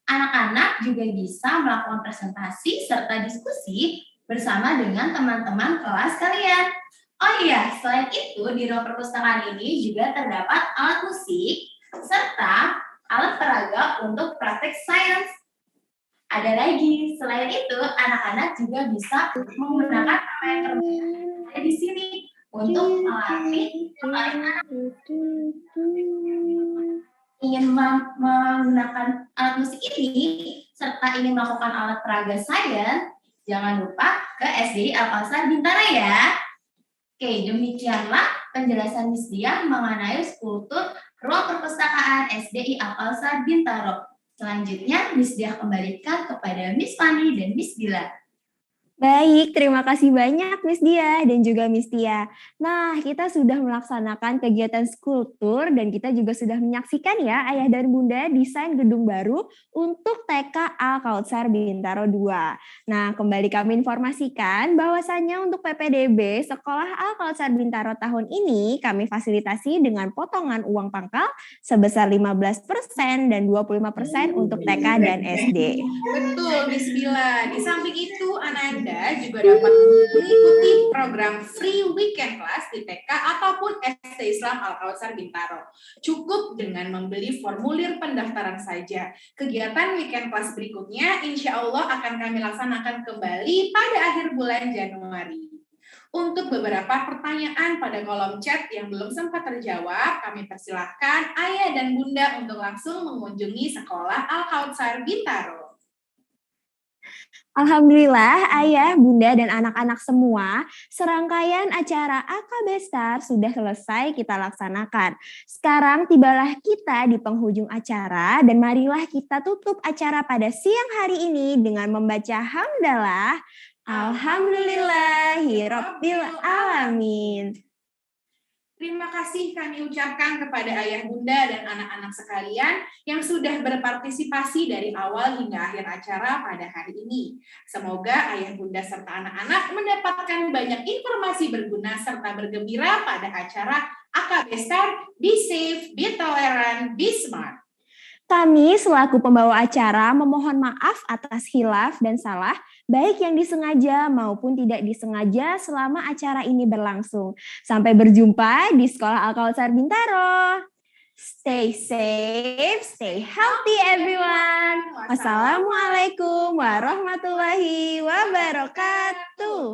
Speaker 15: Anak-anak juga bisa melakukan presentasi serta diskusi bersama dengan teman-teman kelas kalian. Oh iya, selain itu di ruang perpustakaan ini juga terdapat alat musik serta alat peraga untuk praktek sains. Ada lagi, selain itu anak-anak juga bisa menggunakan permainan permainan di sini untuk melatih anak-anak ingin menggunakan alat musik ini serta ingin melakukan alat peraga sains, jangan lupa ke SDI Al-Kausar Bintaro ya. Oke, demikianlah penjelasan Miss Dia mengenai kultur ruang perpustakaan SDI Al-Kausar Bintaro. Selanjutnya Miss Dia kembalikan kepada Miss Fani dan Miss Bila.
Speaker 2: Baik, terima kasih banyak Miss Dia dan juga Miss Tia. Nah, kita sudah melaksanakan kegiatan skulptur dan kita juga sudah menyaksikan ya Ayah dan Bunda desain gedung baru untuk TK Al-Kausar Bintaro 2. Nah, kembali kami informasikan bahwasannya untuk PPDB Sekolah Al-Kausar Bintaro tahun ini kami fasilitasi dengan potongan uang pangkal sebesar 15% dan 25% untuk TK dan SD.
Speaker 1: Betul, Miss Bila. Di samping itu, anak juga dapat mengikuti program free weekend class di TK ataupun SD Islam Al-Kausar Bintaro. Cukup dengan membeli formulir pendaftaran saja. Kegiatan weekend class berikutnya insya Allah akan kami laksanakan kembali pada akhir bulan Januari. Untuk beberapa pertanyaan pada kolom chat yang belum sempat terjawab, kami persilahkan Ayah dan Bunda untuk langsung mengunjungi Sekolah Al-Kausar Bintaro.
Speaker 2: Alhamdulillah, Ayah, Bunda, dan anak-anak semua, serangkaian acara AKB Star sudah selesai kita laksanakan. Sekarang tibalah kita di penghujung acara dan marilah kita tutup acara pada siang hari ini dengan membaca hamdalah. Alhamdulillahirabbil alamin.
Speaker 1: Terima kasih kami ucapkan kepada Ayah Bunda dan anak-anak sekalian yang sudah berpartisipasi dari awal hingga akhir acara pada hari ini. Semoga Ayah Bunda serta anak-anak mendapatkan banyak informasi berguna serta bergembira pada acara AKB Star. Be safe, be tolerant, be smart.
Speaker 2: Kami selaku pembawa acara memohon maaf atas khilaf dan salah, baik yang disengaja maupun tidak disengaja selama acara ini berlangsung. Sampai berjumpa di Sekolah Al-Kausar Bintaro. Stay safe, stay healthy everyone. Wassalamualaikum warahmatullahi wabarakatuh.